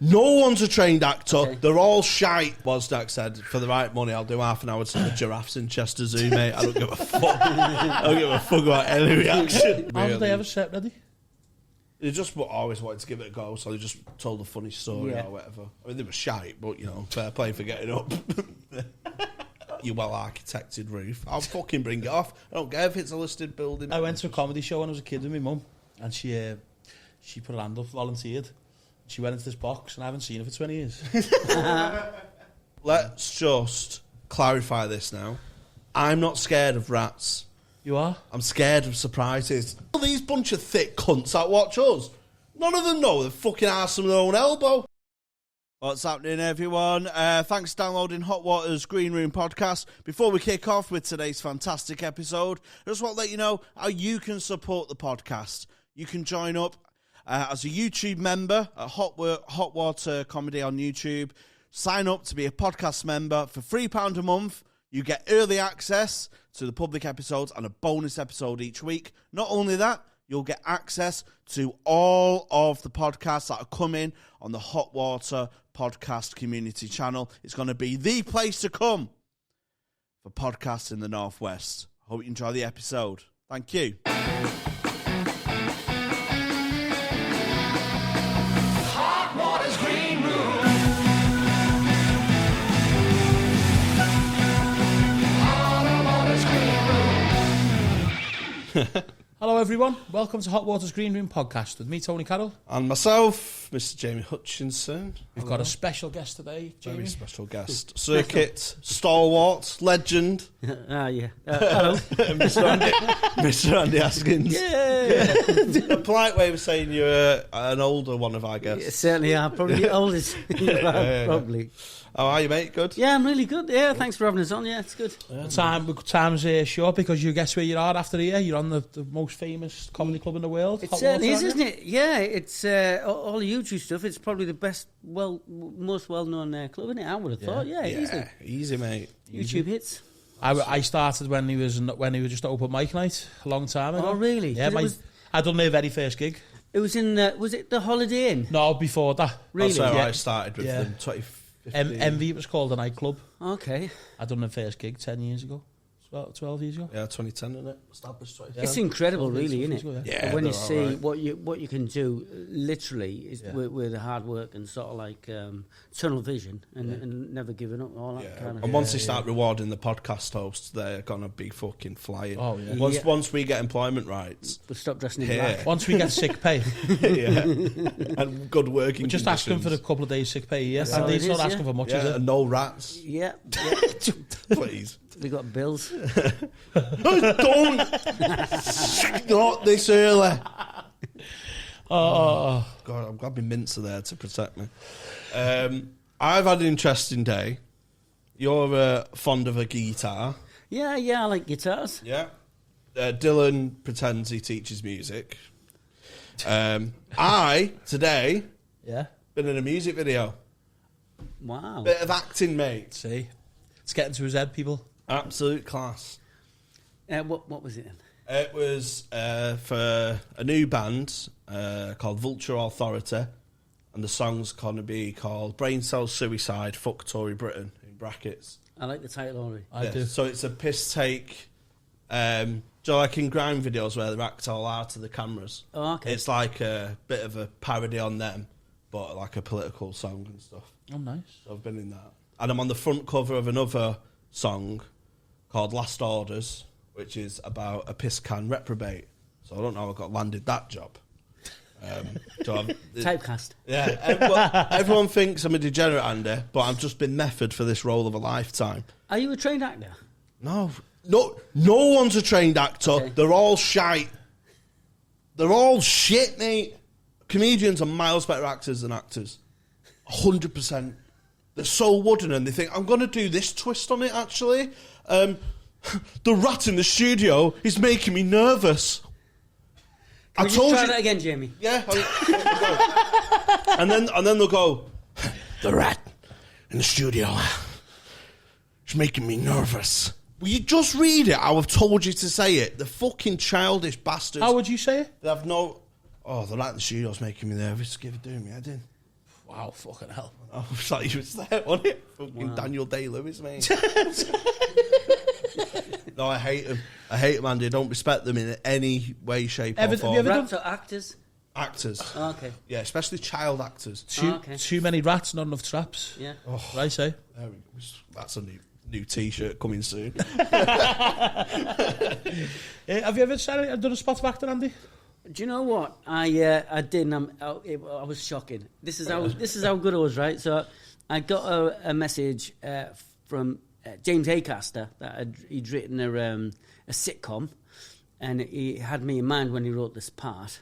No one's a trained actor. Okay. They're all shite. Wozniak said, for the right money, I'll do half an hour to the giraffes in Chester Zoo, mate. I don't give a fuck. I don't give a fuck about any reaction. How did they have a set ready? They just always wanted to give it a go, so they just told a funny story or whatever. I mean, they were shite, but, you know, fair play for getting up. You well-architected roof. I'll fucking bring it off. I don't care if it's a listed building. I went to a comedy show when I was a kid with my mum, and she put her hand up, volunteered. She went into this box, and I haven't seen her for 20 years. Let's just clarify this now. I'm not scared of rats. You are? I'm scared of surprises. These bunch of thick cunts that watch us, none of them know the fucking arse from their own elbow. What's happening, everyone? Thanks for downloading Hot Water's Green Room podcast. Before we kick off with today's fantastic episode, I just want to let you know how you can support the podcast. You can join up as a YouTube member at Hot Water Comedy on YouTube. Sign up to be a podcast member for £3 a month. You get early access to the public episodes and a bonus episode each week. Not only that, you'll get access to all of the podcasts that are coming on the Hot Water Podcast Community channel. It's going to be the place to come for podcasts in the Northwest. Hope you enjoy the episode. Thank you. Hot Water's Green Room. Hot Water's Green Room. Hello everyone, welcome to Hot Water's Green Room podcast with me, Tony Carroll. And myself, Mr. Jamie Hutchinson. We've got a special guest today, Jamie. Very special guest. Circuit, stalwart, legend. Yeah. Hello. Mr. Andy Askins. Yeah. A polite way of saying you're an older one of our guests. Yeah, certainly are. Probably the oldest. Probably. How are you, mate? Good? Yeah, I'm really good. Yeah, thanks for having us on. Yeah, it's good. Time's short because you guess where you are after a year. You're on the most famous comedy club in the world. It certainly is, isn't it? Yeah, it's all the YouTube stuff. It's probably the best, most well-known club, isn't it? I would have thought. Yeah, easy, mate. YouTube hits. I started when he was just open mic night a long time ago. Oh, really? Yeah, I done their very first gig. It was in. Was it the Holiday Inn? No, before that. Really? That's where I started with them. 2015. MV was called a nightclub. Okay. I done the first gig 10 years ago. 12 years ago. Yeah, 2010, isn't it? Established 2010. It's incredible, really, isn't it? Yeah, when you see what you can do, literally, is with hard work and sort of like tunnel vision and never giving up, all that kind of. And once they start rewarding the podcast hosts, they're gonna be fucking flying. Oh yeah. Once we get employment rights, we'll stop dressing in black. Once we get sick pay, and good working. We're just asking for a couple of days sick pay. Yes, and it's not asking for much, is it? And no rats. Yeah. Please. We got bills. Don't not this early. Oh God, I'm glad my mints are there to protect me. I've had an interesting day. You're fond of a guitar. Yeah, I like guitars. Yeah. Dylan pretends he teaches music. I today been in a music video. Wow. Bit of acting, mate. See, it's getting to his head, people. Absolute class. What was it then? It was for a new band called Vulture Authority, and the song's going to be called Brain Cell Suicide, Fuck Tory Britain, in brackets. I like the title already. I do. So it's a piss take, do you know, like in grime videos where they act all out to the cameras. Oh, okay. It's like a bit of a parody on them, but like a political song and stuff. Oh, nice. So I've been in that. And I'm on the front cover of another song called Last Orders, which is about a piss can reprobate. So I don't know how I got landed that job. Typecast. Yeah, everyone thinks I'm a degenerate, Andy, but I've just been method for this role of a lifetime. Are you a trained actor? No one's a trained actor. Okay. They're all shite. They're all shit, mate. Comedians are miles better actors than actors. 100%. They're so wooden and they think, I'm going to do this twist on it, actually. The rat in the studio is making me nervous. Can we just try that again, Jamie? Yeah. and then they'll go, the rat in the studio is making me nervous. Will you just read it? I have told you to say it. The fucking childish bastards. How would you say it? They have no... Oh, the rat in the studio is making me nervous. Give it to me, I did. Wow, fucking hell. I was like, he was there, wasn't it? Fucking Daniel Day-Lewis, mate. No, I hate him. I hate them, Andy. I don't respect them in any way, shape, or form. Rats or actors? Actors. Oh, okay. Yeah, especially child actors. Too many rats, not enough traps. Yeah. Oh, Right, say. there we go. That's a new T-shirt coming soon. Have you ever done a spot of acting, Andy? Do you know what I did? And I was shocking. This is how good I was, right? So I got a message from James Acaster that he'd written a sitcom, and he had me in mind when he wrote this part.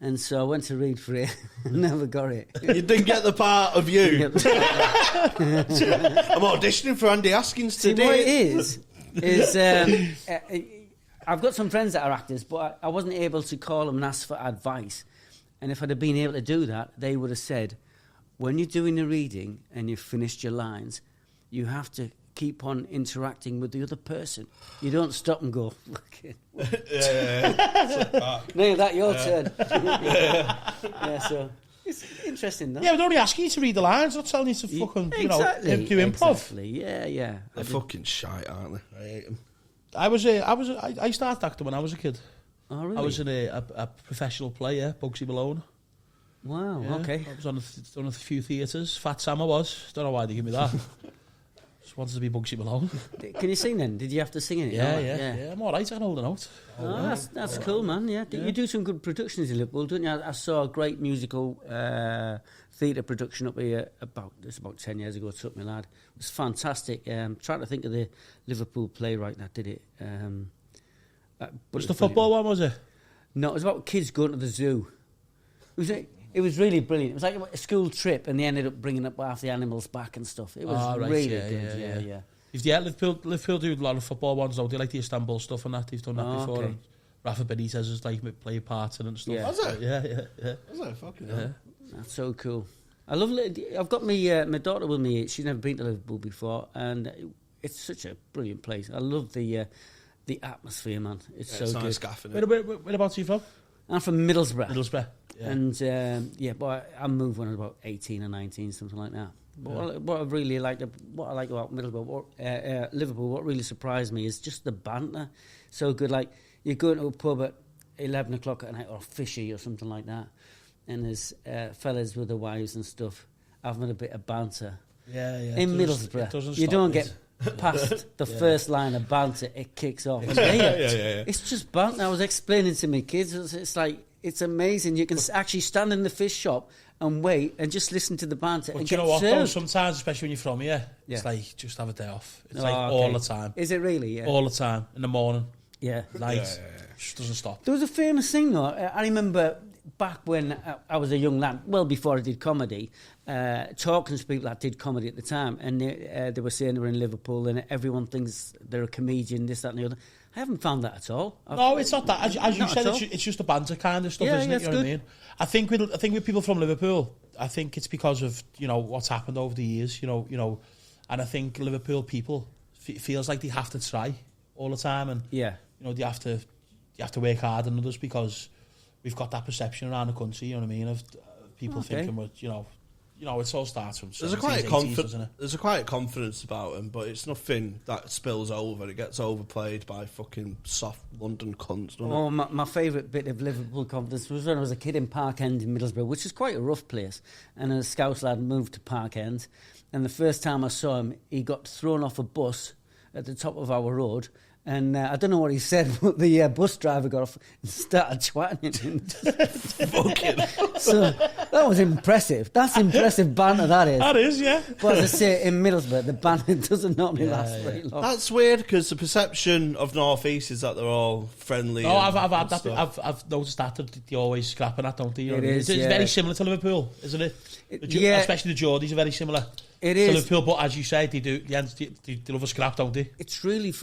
And so I went to read for it and never got it. You didn't get the part of you. I'm auditioning for Andy Askins today. See, what it is I've got some friends that are actors, but I wasn't able to call them and ask for advice. And if I'd have been able to do that, they would have said, when you're doing a reading and you've finished your lines, you have to keep on interacting with the other person. You don't stop and go, no, that's your turn. Yeah, so it's interesting, though. Yeah, we're only asking you to read the lines, not telling you to fucking, do improv. Exactly, yeah. They're fucking shite, aren't they? I hate them. I started acting when I was a kid. Oh, really? I was in a professional play, Bugsy Malone. Wow, Yeah, okay. I was on a few theatres. Fat Sam I was. Don't know why they give me that. Just wanted to be Bugsy Malone. Can you sing then? Did you have to sing in it? Yeah. I'm all right. I can hold a note. That's cool, man. Yeah. You do some good productions in Liverpool, don't you? I saw a great musical theatre production up here about 10 years ago. It took me, lad. It was fantastic. Trying to think of the Liverpool playwright that did it. Was the football one, was it? No, it was about kids going to the zoo. It was really brilliant. It was like a school trip, and they ended up bringing up half the animals back and stuff. It was really good. Yeah. Liverpool do a lot of football ones, though. They like the Istanbul stuff and that. They've done that before. Okay. And Rafa Benitez has play parts in it and stuff. Yeah. Was it? Yeah. Was it? Fucking hell. That's so cool. I love it. I've got my daughter with me. She's never been to Liverpool before, and it's such a brilliant place. I love the atmosphere, man. It's so nice good. gaff, Whereabouts are you from? I'm from Middlesbrough. Middlesbrough. Yeah. And but I moved when I was about 18 or 19, something like that. But what I really like, what I like about Liverpool, what really surprised me is just the banter. So good, like you go into a pub at 11 o'clock at night, or Fishy or something like that, and there's fellas with their wives and stuff having a bit of banter. Yeah. In Middlesbrough, you don't get past the first line of banter, it kicks off. It's just banter. I was explaining to my kids, it's like, it's amazing. You can actually stand in the fish shop and wait and just listen to the banter. But and you get know what, served. though, sometimes, especially when you're from here, it's like, just have a day off. It's all the time. Is it really? Yeah. All the time. In the morning, Yeah. night, just doesn't stop. There was a famous thing, though. I remember back when I was a young lad, well before I did comedy, talking to people that did comedy at the time, and they were saying they were in Liverpool and everyone thinks they're a comedian, this, that and the other. I haven't found that at all. No, it's not that. As you Not said, at all. it's just a banter kind of stuff, Yeah, isn't yeah, it? You know what I mean? I think with people from Liverpool, I think it's because of what's happened over the years. And I think Liverpool people feels like they have to try all the time, and you have to work harder than others because we've got that perception around the country. You know what I mean? Of people thinking, it's all starts from. There's a quiet confidence about him, but it's nothing that spills over. It gets overplayed by fucking soft London cunts, doesn't it? My favourite bit of Liverpool confidence was when I was a kid in Park End in Middlesbrough, which is quite a rough place. And a Scouse lad moved to Park End, and the first time I saw him, he got thrown off a bus at the top of our road. And I don't know what he said, but the bus driver got off and started twatting him. Fucking. So that was impressive. That's impressive banter, that is. That is, yeah. But as I say, in Middlesbrough, the banter doesn't normally last very long. That's weird because the perception of North East is that they're all friendly. Oh, I've had that. I've noticed that they always scrapping that, don't they? It is. It's very similar to Liverpool, isn't it? Especially the Geordies are very similar. It is. Liverpool, but as you say, they love a scrap, don't they? It's really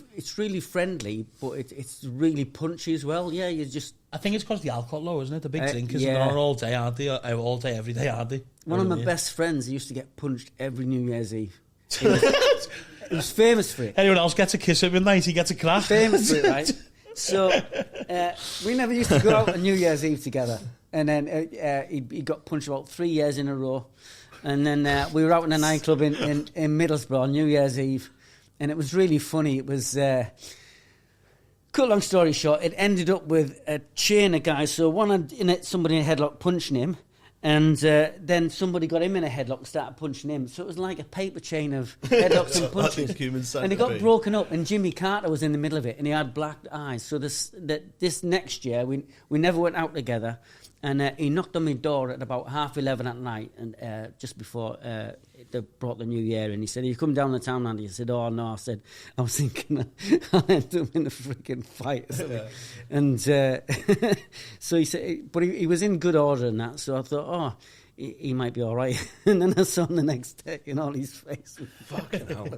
friendly, but it's really punchy as well. Yeah, you just. I think it's because the alcohol, though, isn't it? The big drinkers, and they're all day, aren't they? All day, every day, aren't they? One of my best friends used to get punched every New Year's Eve. He was famous for it. Anyone else gets a kiss at midnight, he gets a crack. Famous for it, right? So we never used to go out on New Year's Eve together. And then he got punched about 3 years in a row. And then we were out in a nightclub in Middlesbrough on New Year's Eve. And it was really funny. It was, cut long story short, it ended up with a chain of guys. So one had in it, somebody in a headlock punching him. And then somebody got him in a headlock and started punching him. So it was like a paper chain of headlocks and punches. And it got broken up, and Jimmy Carter was in the middle of it, and he had black eyes. So this next year, we never went out together. And he knocked on my door at about 11:30 at night, and just before they brought the new year in. He said, "You come down the town, Andy?" I said, "Oh no." I said, "I was thinking I'll end up in a freaking fight or something." Yeah. And so he said, but he was in good order and that. So I thought, oh, he might be all right. And then I saw him the next day in all his face. Fucking hell.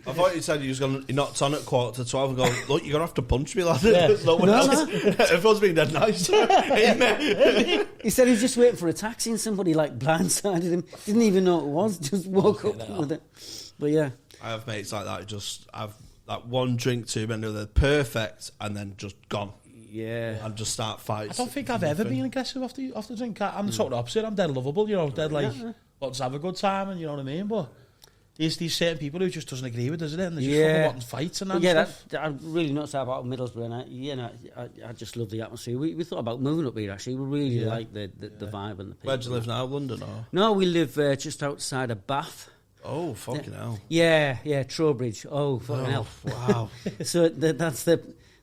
I thought you said he knocked on at 11:45 and go, "Look, you're going to have to punch me, lad." Yeah. There's no one else. Everyone's being dead nice. He said he was just waiting for a taxi and somebody like blindsided him. Didn't even know what it was. Just woke up with it. But yeah. I have mates like that who just have that one drink too many, they're perfect and then just gone. Yeah. And just start fights. I don't think I've ever been aggressive off the drink. I'm the sort of opposite. I'm dead lovable, dead like, let's have a good time, and you know what I mean? But there's these certain people who just doesn't agree with, isn't it? And they just fucking want fights and that stuff. I really nuts about Middlesbrough, and I just love the atmosphere. We thought about moving up here, actually. We really like the vibe and the people. Where do you live now, London? Or? No, we live just outside of Bath. Oh, fucking hell. Yeah, Trowbridge. Oh, fucking hell. Wow. So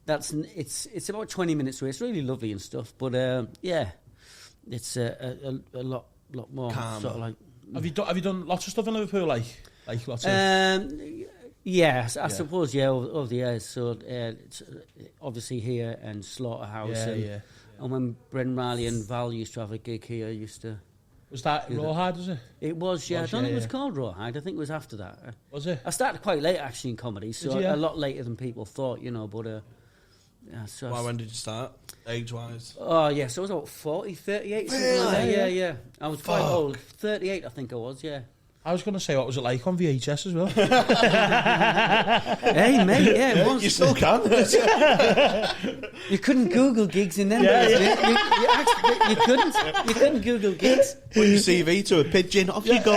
it's about 20 minutes away. It's really lovely and stuff, but it's a lot more calmer. sort of like. Have you done lots of stuff in Liverpool, like lots of? Yes, I suppose over the years. So it's obviously here and Slaughterhouse, and when Bren Riley and Val used to have a gig here, I used to. Was that Rawhide, was it? It was, yeah. I don't think it was called Rawhide. I think it was after that. Was it? I started quite late actually in comedy, so a lot later than people thought, but. Yeah, so when did you start, age-wise? Oh, yeah, so I was about 40, 38, something like that. Yeah. I was quite old. 38, I think I was, yeah. I was going to say, what was it like on VHS as well? Hey, mate, yeah, it was. You still can. You couldn't Google gigs in them days. You couldn't Google gigs. Put your CV to a pigeon, off you go.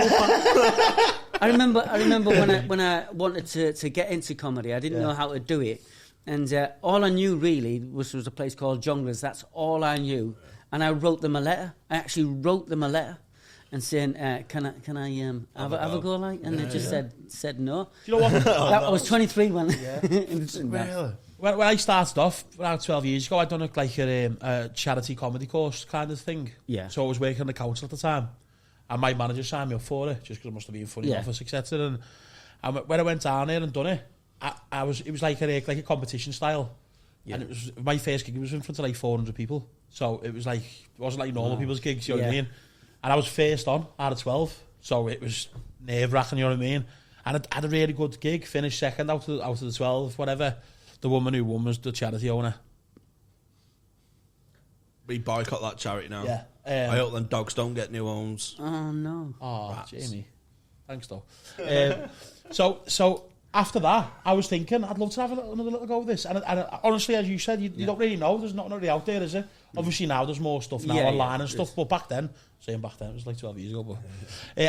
I remember when I wanted to get into comedy, I didn't know how to do it. And all I knew really was a place called Jongleurs. That's all I knew. And I wrote them a letter. I actually wrote them a letter and saying, "Can I have a go?" Like, and they just said no. Do you know what? I was 23 when. When I started off around 12 years ago, I'd done a charity comedy course kind of thing. Yeah. So I was working on the council at the time, and my manager signed me up for it just because it must have been funny office, etc. And when I went down there and done it. It was like a competition style, and it was my first gig. It was in front of like 400 people, so it wasn't like normal people's gigs. You know what I mean? And I was first on out of 12, so it was nerve wracking. You know what I mean? And I had a really good gig. Finished second out of the 12, whatever. The woman who won was the charity owner. We boycott that charity now. Yeah. I hope them dogs don't get new homes. Oh no! Oh, Rats. Jamie, thanks though. So. After that, I was thinking, I'd love to have another little go with this. And honestly, as you said, you don't really know. There's not really out there, is there? Obviously now there's more stuff now online and stuff. But back then, it was like 12 years ago. But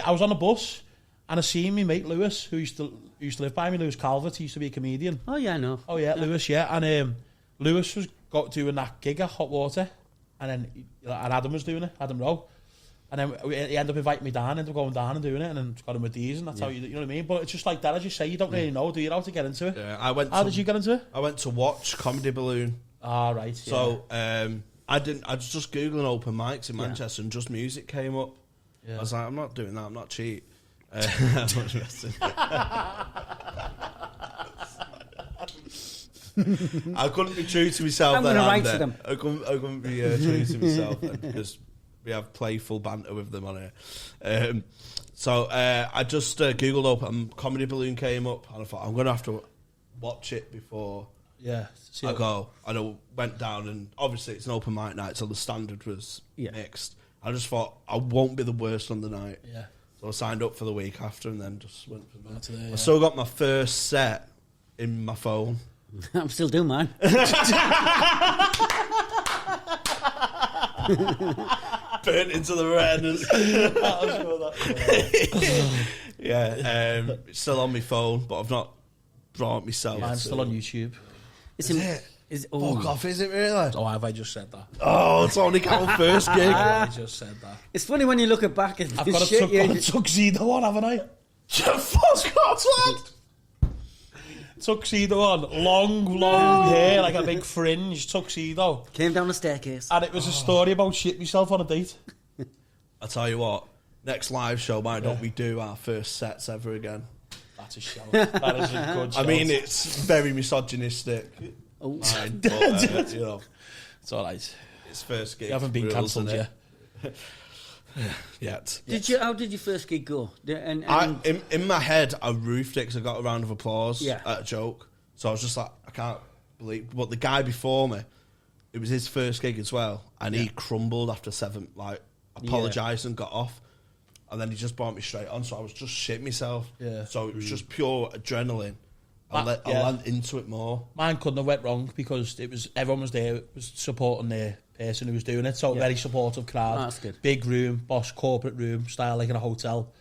I was on a bus and I seen my mate Lewis, who used to live by me, Lewis Calvert. He used to be a comedian. Oh, yeah, I know. Oh, yeah, Lewis, yeah. And Lewis was doing that gig at Hot Water. And then and Adam was doing it, Adam Rowe. And then he ended up inviting me down, ended up going down and doing it, and then got him with these, and that's how you know what I mean? But it's just like that, as you say, you don't really know, do you know how to get into it? Yeah, how did you get into it? I went to watch Comedy Balloon. Ah, right. So I was just Googling open mics in Manchester, and Just Music came up. Yeah. I was like, I'm not doing that, I'm not cheap. I couldn't be true to myself. I'm going to write to them. I couldn't be true to myself because we have playful banter with them on here. So I just Googled up and Comedy Balloon came up, and I thought I'm going to have to watch it before I go. And I went down, and obviously it's an open mic night, so the standard was mixed. I just thought I won't be the worst on the night. Yeah. So I signed up for the week after, and then just went from there. I still got my first set in my phone. I'm still doing mine. burnt into the retinas. Yeah, it's still on my phone, but I've not brought it myself. Mine's still on YouTube. Is it? Fuck off, is it really? Oh, have I just said that? Oh, it's only our first gig. I just said that. It's funny when you look at back at I've the got a, shit. got a tuxedo on, haven't I? Fuck off, lad. Tuxedo on, long hair, like a big fringe tuxedo. Came down the staircase. And it was a story about shit myself on a date. I tell you what, next live show, why don't we do our first sets ever again? That's a show. That is a good show. I mean, it's very misogynistic. Oh. But, you know, it's all right. it's first gig. You haven't been rules, cancelled innit? yet. Yet. How did your first gig go? In my head, I roofed it because I got a round of applause at a joke. So I was just like, I can't believe. But the guy before me, it was his first gig as well, and he crumbled after 7. Like, apologised and got off, and then he just brought me straight on. So I was just shit myself. Yeah. So it was just pure adrenaline. I went into it more. Mine couldn't have went wrong because everyone was there, was supporting the person who was doing it. So very supportive crowd. Oh, that's good. Big room, boss corporate room, style like in a hotel.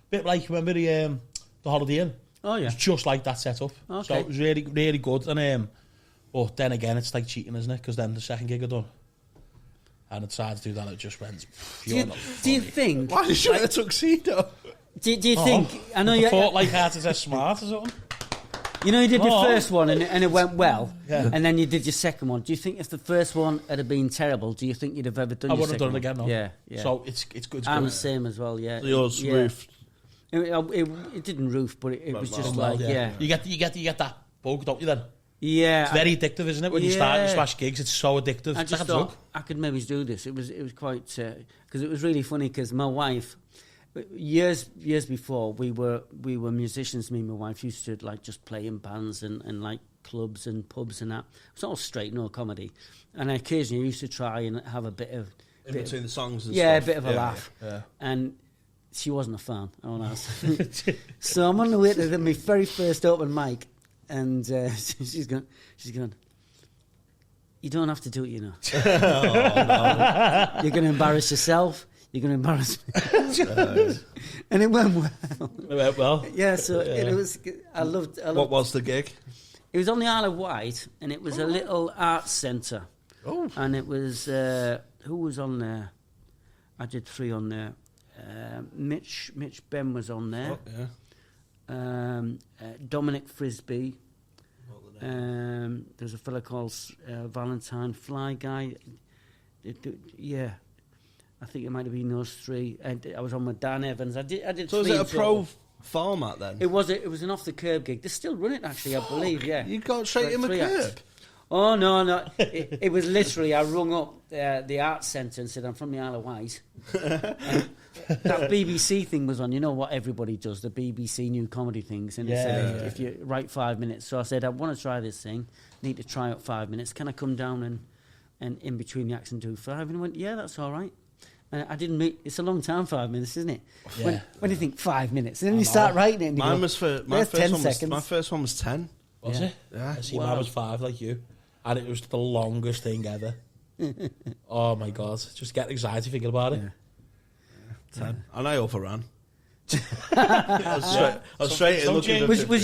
Bit like, remember the Holiday Inn? Oh yeah. It's just like that setup. Okay. So it was really, really good. And but then again, it's like cheating, isn't it? Because then the second gig are done. And I decided to do that, it just went, Do you think... Why did you wear a tuxedo? Do you think... I know you... thought like Art is smart or something. You know, you did your first one and it went well, Yeah. and then you did your second one. Do you think if the first one had been terrible, do you think you'd have ever done your second one? I wouldn't have done it again, no. Yeah. So it's good. I'm the same as well, yeah. Yours roofed. It didn't roof, but it was just like, yeah. You get that bug, don't you then? Yeah. It's very addictive, isn't it? When you start and smash gigs, it's so addictive. I It's just like a drug. thought I could maybe do this. It was quite... Because it was really funny because my wife... Years before, we were musicians. Me and my wife used to like just play in bands and like clubs and pubs and that. It's all straight, no comedy. And I occasionally used to try and have a bit of... between the songs and stuff. a bit of a laugh. Yeah. And she wasn't a fan, I want to ask. So I'm on the way to my very first open mic, and she's going, you don't have to do it, you know. You're going to embarrass yourself. You're going to embarrass me. And it went well. It went well. Yeah, so it was... I loved... What was the gig? It was on the Isle of Wight, and it was a little arts centre. Oh. And it was... who was on there? I did 3 on there. Mitch Ben was on there. Oh, yeah. Dominic Frisbee. There's a fella called Valentine Fly Guy. Yeah. I think it might have been those 3. I was on with Dan Evans. I did. So was it a pro format then? It was an off the curb gig. They still run it actually, I believe. Yeah. You got straight in the 3 acts. curb. Oh no! It was literally I rung up the arts centre and said I'm from the Isle of Wight. That BBC thing was on. You know what everybody does, the BBC new comedy things, and it said if you write 5 minutes. So I said I want to try this thing. Need to try out 5 minutes. Can I come down and in between the acts and do 5? And he went, yeah, that's all right. And I didn't meet. It's a long time, 5 minutes, isn't it? Yeah. When you think 5 minutes, and then you start writing it. And you Mine go, was for my first one was 10. Was it? Yeah. I see, mine was 5 like you. And it was the longest thing ever. Oh my God. Just get anxiety thinking about it. 10. And I overran. I was straight in looking at was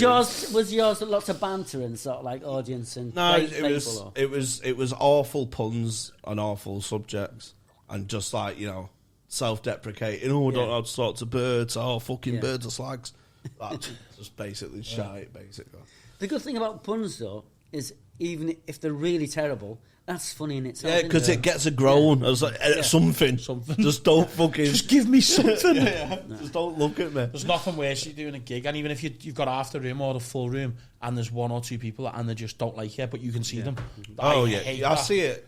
yours lots of banter and sort of like audience and no, it was awful puns and awful subjects and just like, you know, self-deprecating. Oh, I don't know how to talk to birds. Oh, fucking birds are slags. That's just basically shite, basically. The good thing about puns though is even if they're really terrible, that's funny in itself. Yeah, because it gets a groan. I was like, something. Just don't fucking... Just give me something. No. Just don't look at me. There's nothing worse than doing a gig, and even if you've got half the room or the full room, and there's 1 or 2 people and they just don't like it, but you can see them. I see it.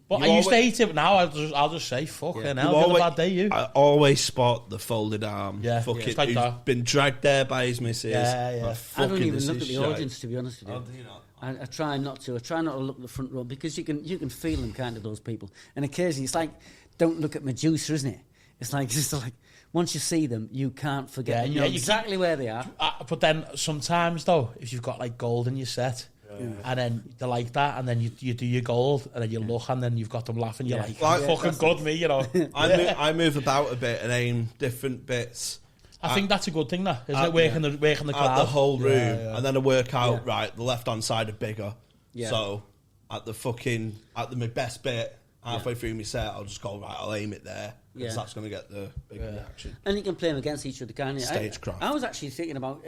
But I used to hate it, but now I'll just say, fucking hell, you had a bad day, you. I always spot the folded arm. Yeah, fucking, it's like that. Been dragged there by his missus. Yeah. I don't even look at the audience, to be honest with you. Oh, do you not? I try not to. I try not to look at the front row because you can feel them, kind of, those people. And occasionally it's like, don't look at Medusa, isn't it? It's like once you see them, you can't forget. You know exactly where they are. But then sometimes though, if you've got like gold in your set, and then they like that, and then you do your gold, and then you look, and then you've got them laughing. You're like, fucking good, me, you know. I move about a bit and aim different bits. I think that's a good thing, that isn't it? Working the crowd, the whole room, and then I work out right. The left hand side are bigger, so at my best bit. Halfway through my set, I'll just go, right, I'll aim it there, because that's going to get the big reaction. And you can play them against each other, can't you? Stagecraft. I was actually thinking about,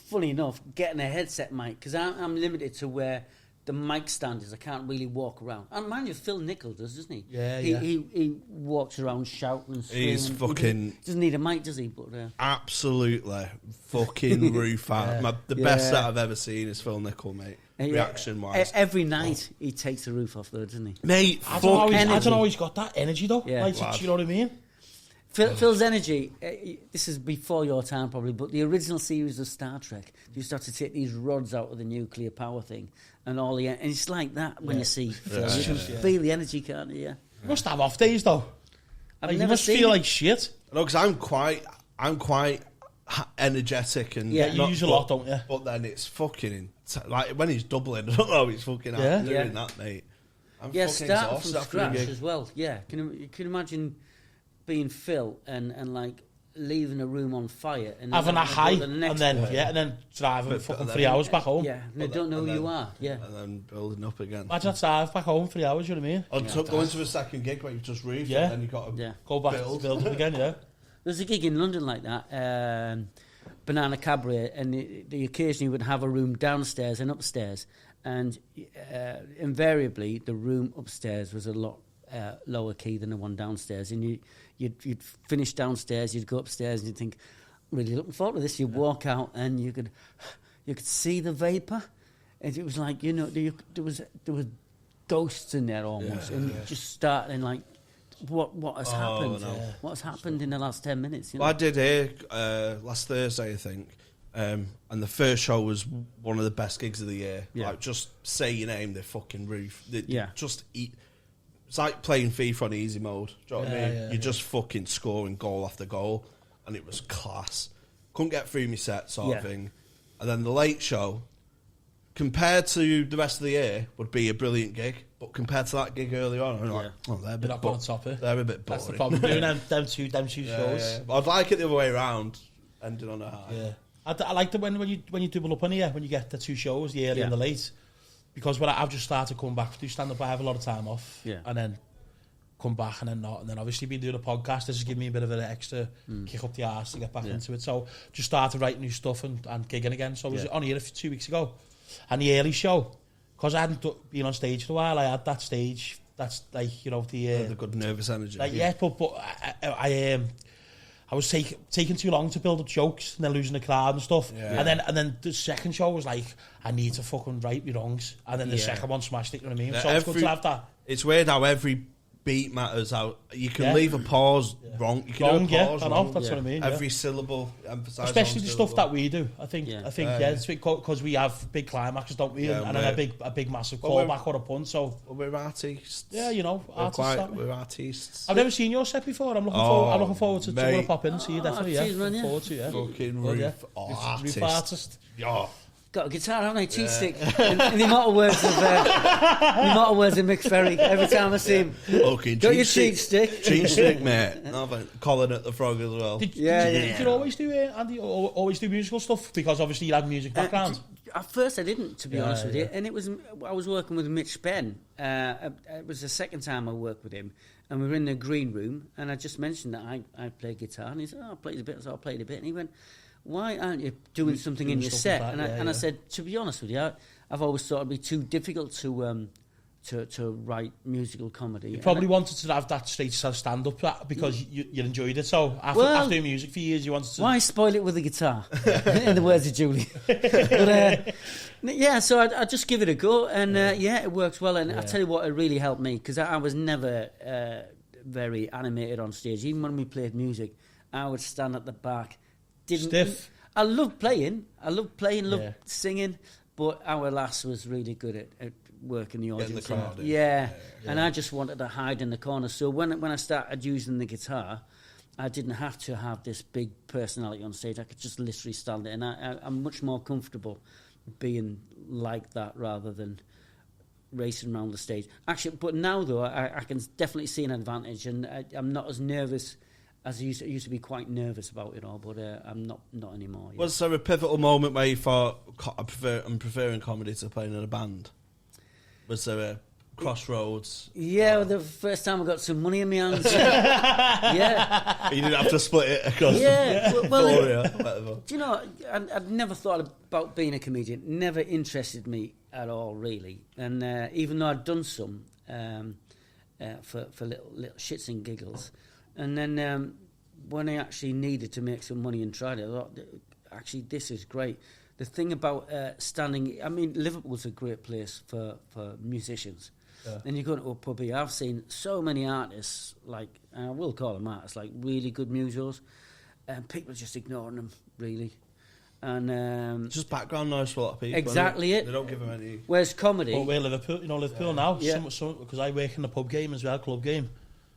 funny enough, getting a headset mic, because I'm limited to where the mic stand is. I can't really walk around. And mind you, Phil Nichols does, doesn't he? Yeah, He walks around shouting and screaming. He's fucking... He doesn't need a mic, does he? But absolutely fucking roof out. The best set I've ever seen is Phil Nichols, mate. Reaction-wise. Every night he takes the roof off, though, doesn't he? Mate, I don't know he's got that energy, though. Yeah. Like, do you know what I mean? Phil's energy, this is before your time probably, but the original series of Star Trek, you start to take these rods out of the nuclear power thing, and and it's like that when you see Phil. You can feel the energy, can't you? Yeah. You must have off days, though. I've You must feel like shit. No, because I'm quite energetic and you use a lot, don't you? But then it's fucking like when he's doubling. I don't know, he's fucking out doing that, mate. I'm fucking starting exhausted from after a scratch gig. as well. Yeah, you can imagine being Phil and like leaving a room on fire and having a high, the next and then driving fucking 3 hours back home. Yeah, and they don't know who you are. Yeah, and then building up again. Imagine that drive back home 3 hours. You know what I mean? Or going to a second gig where you've just roofed, and then you've got to go back to build up again. Yeah, there's a gig in London like that, Banana Cabaret, and they occasionally would have a room downstairs and upstairs, and invariably the room upstairs was a lot lower key than the one downstairs, and you'd finish downstairs, you'd go upstairs, and you'd think, really looking forward to this. You'd walk out, and you could see the vapor, and it was like, you know, there was ghosts in there almost, and just starting like, what has happened? No. What's happened in the last 10 minutes? You know? Well, I did here last Thursday, I think, and the first show was one of the best gigs of the year. Yeah. Like, just say your name, the fucking roof. Just eat. It's like playing FIFA on easy mode. Do you know what I mean? You're just fucking scoring goal after goal, and it was class. Couldn't get through my set, sort of thing. And then the late show, compared to the rest of the year, would be a brilliant gig. But compared to that gig earlier on, I'm like, they're a bit boring. They're a bit boring. That's the problem. Doing them two shows. Yeah. But I'd like it the other way around, ending on a high. Yeah, I like that when you double up on here, when you get the two shows, the early and the late, because when I've just started coming back to do stand up, I have a lot of time off, and then come back and then not, and then obviously been doing a podcast. This has given me a bit of an extra kick up the arse to get back into it. So just started writing new stuff and gigging again. So I was on here 2 weeks ago, and the early show, because I hadn't been on stage for a while, I had that stage. That's like, you know, the good nervous energy. Like, but I was taking too long to build up jokes and then losing the crowd and stuff. Yeah. And then the second show was like, I need to fucking right my wrongs. And then the second one smashed it, you know what I mean? So it's good to have that. It's weird how every beat matters. How you can leave a pause wrong. You can do a pause wrong. That's what I mean. Every syllable emphasizes. Especially the stuff that we do. I think it's because we have big climaxes, don't we? And then a big massive callback or a punt. So we're artists. Yeah, you know, we're artists. I've never seen your set before. I'm looking forward to pop in and see you definitely. Looking forward to fucking roof artist. Yeah. Got a guitar, haven't I? Cheat stick. In the immortal words of Mick Ferry. Every time I see him, got your cheat stick. Cheat stick, mate. Colin at the Frog as well. Did you always do Andy? Always do musical stuff? Because obviously you had music background. At first, I didn't, to be honest with you. And it was, I was working with Mitch Benn. It was the second time I worked with him, and we were in the green room. And I just mentioned that I play guitar, and he said, "Oh, I played a bit." So I played a bit, and he went, "Why aren't you doing something in your set?" And I said, to be honest with you, I've always thought it'd be too difficult to write musical comedy. You probably wanted to have that stage stand-up because you enjoyed it. So after doing music for years, you wanted to... Why spoil it with a guitar? In the words of Julie. But, so I just give it a go, and it works well. And I tell you what, it really helped me, because I was never very animated on stage. Even when we played music, I would stand at the back. Stiff. I love playing, loved singing, but our lass was really good at working the audience. Getting the crowd in. Yeah, and I just wanted to hide in the corner. So when I started using the guitar, I didn't have to have this big personality on stage. I could just literally stand there, and I'm much more comfortable being like that rather than racing around the stage. Actually, but now though, I can definitely see an advantage, and I'm not as nervous as I used to be quite nervous about it all, but I'm not anymore. Yeah. Was there a pivotal moment where you thought, I'm preferring comedy to playing in a band? Was there a crossroads? Yeah, the first time I got some money in my hands. Yeah. You didn't have to split it across whatever. Do you know, I'd never thought about being a comedian. Never interested me at all, really. And even though I'd done some for little shits and giggles, and then when I actually needed to make some money and tried it, I thought, actually, this is great. The thing about standing... I mean, Liverpool's a great place for musicians. Yeah. And you go to a pub here. I've seen so many artists, like, I will call them artists, like really good musos, and people are just ignoring them, really. And just background noise for a lot of people. Exactly it. They don't give them any... Where's comedy? Well, we're Liverpool, Liverpool now. Yeah. Because I work in the pub game as well, club game.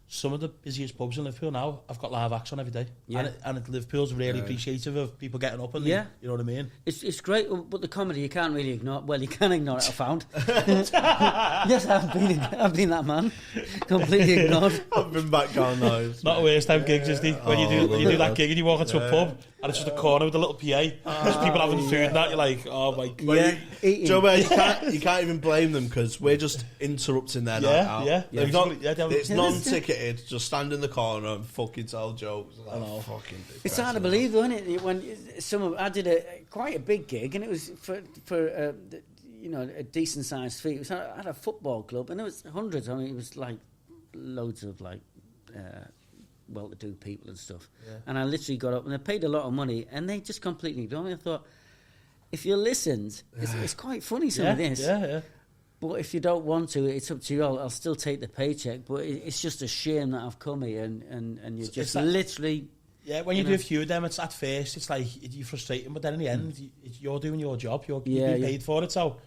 Some of the busiest pubs in Liverpool now, I've got live acts on every day. Yeah. And Liverpool's really appreciative of people getting up and yeah. You know what I mean? It's great, but the comedy you can't really ignore. Well, you can ignore it, I found. Yes, I've been that man. Completely ignored. I've been background noise. Not a waste time gigs, is it? When you do that gig and you walk into a pub and it's just a corner with a little PA. There's people having food and that, you're like, oh my God. Yeah, Joe, you can't even blame them because we're just interrupting their night out. It's non-ticketed. Just stand in the corner and fucking tell jokes. It's hard to believe, though, isn't it? When I did quite a big gig, and it was for a decent sized fee. It was at a football club, and there was hundreds. I mean, it was like loads of well-to-do people and stuff. Yeah. And I literally got up, and I paid a lot of money, and they just completely ignored me. I thought, if you listened, it's quite funny some of this. Yeah. But if you don't want to, it's up to you. I'll still take the paycheck. But it's just a shame that I've come here and you just literally... Yeah, when you do a few of them, it's at first, it's like, you're frustrating, but then in the end, you're doing your job. You're being paid for it. So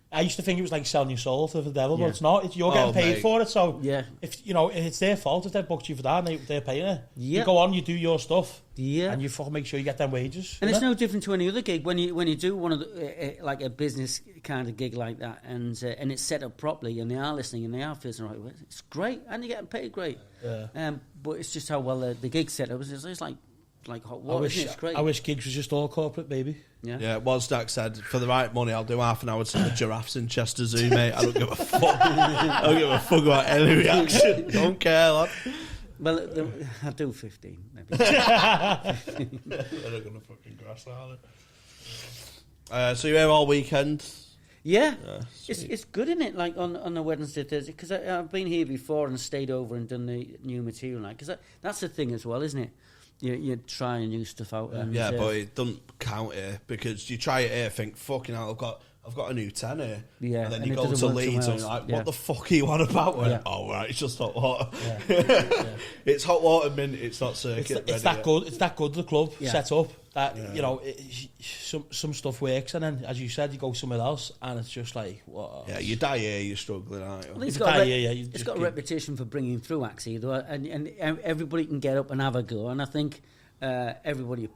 I used to think it was like selling your soul to the devil, but it's not. You're getting paid for it. So if it's their fault if they booked you for that and they're paying it. You go on, you do your stuff, and you fucking make sure you get them wages. And it's no different to any other gig. When you do one of the, like a business kind of gig like that, and it's set up properly, and they are listening and they are feeling the right way, it's great, and you're getting paid great. Yeah. But it's just how well the gig set up. It's like hot water. It's great. I wish gigs was just all corporate, baby. Yeah, Wozdak said, for the right money, I'll do half an hour to the giraffes in Chester Zoo, mate. I don't give a fuck. I don't give a fuck about any reaction. Don't care, lad. Well, I'll do 15, maybe. They're not going to fucking grass, are they? So you're here all weekend? Yeah. It's good, isn't it? Like on the Wednesday, Thursday, because I've been here before and stayed over and done the new material night. Because that's the thing as well, isn't it? You try and new stuff out. And, but it doesn't count here because you try it here, think, fucking hell, I've got a new 10 here. Yeah, and then you go to Leeds and you're like, what the fuck are you on about? Yeah. Oh, right, it's just hot water. Yeah. It's hot water mint, it's not circuit. It's that good. It's that good, the club set up. That some stuff works, and then, as you said, you go somewhere else, and it's just like, what? Yeah, you die here, you're struggling, aren't you? Well, it's got a reputation for bringing through acts, though, and everybody can get up and have a go, and I think everybody...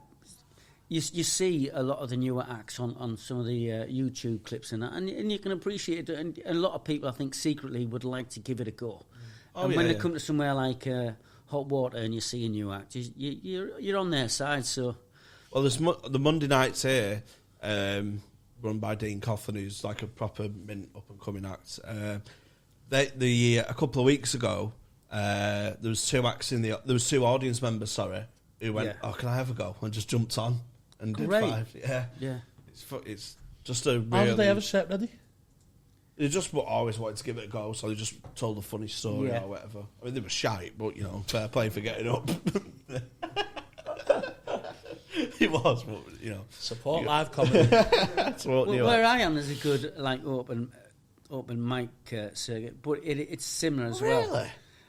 You see a lot of the newer acts on some of the YouTube clips and that, and you can appreciate it, and a lot of people, I think, secretly would like to give it a go. And when they come to somewhere like Hot Water and you see a new act, you're on their side, so... Well, there's the Monday nights here, run by Dean Coughlin, who's like a proper mint up-and-coming act. A couple of weeks ago, there was two acts there was two audience members, who went, oh, can I have a go? And just jumped on and did 5. Yeah. It's just a really... How did they have a set ready? They just always wanted to give it a go, so they just told a funny story or whatever. I mean, they were shite, but, fair play for getting up. It was, but, Support live comedy. Where I am, there's a good, open mic circuit, but it's similar as well. Really?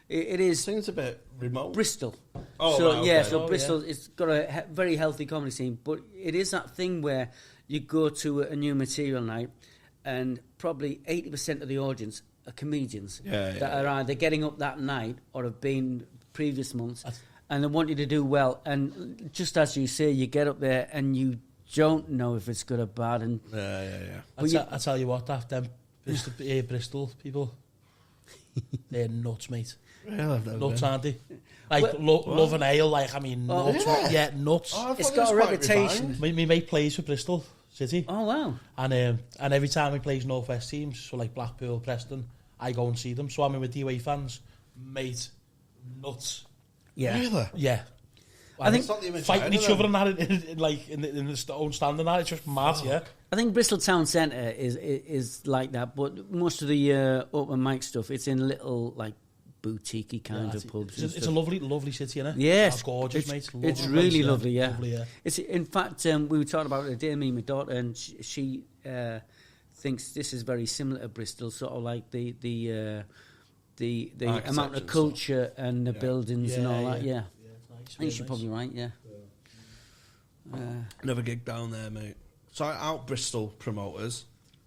It is. Seems a bit remote. Bristol. Oh, so right, okay. So Bristol, it's got a very healthy comedy scene, but it is that thing where you go to a new material night, and probably 80% of the audience are comedians that are either getting up that night or have been previous months, and they want you to do well. And just as you say, you get up there and you don't know if it's good or bad. And I tell you what, them Bristol people, they're nuts, mate. Really? Nuts, aren't they? Like, love an ale, like, I mean, nuts. Yeah, nuts. It's got a reputation. My mate plays for Bristol City. Oh, wow. And every time he plays North West teams, so like Blackpool, Preston, I go and see them. So I'm in with DWA fans, mate, nuts. Yeah. Really? Yeah. I think fighting each other and that in the own stand and that, it's just mad, yeah. I think Bristol Town Centre is like that, but most of the open mic stuff, it's in little, like, boutique-y kind of pubs. It's a lovely city, isn't it? Yes. It's gorgeous, mate. It's really lovely, yeah. Lovely, yeah. It's, in fact, we were talking about it today, me and my daughter, and she thinks this is very similar to Bristol, sort of like the amount of culture and the buildings and all that, yeah. I think you're probably right, yeah. Never gig down there, mate. So out Bristol promoters,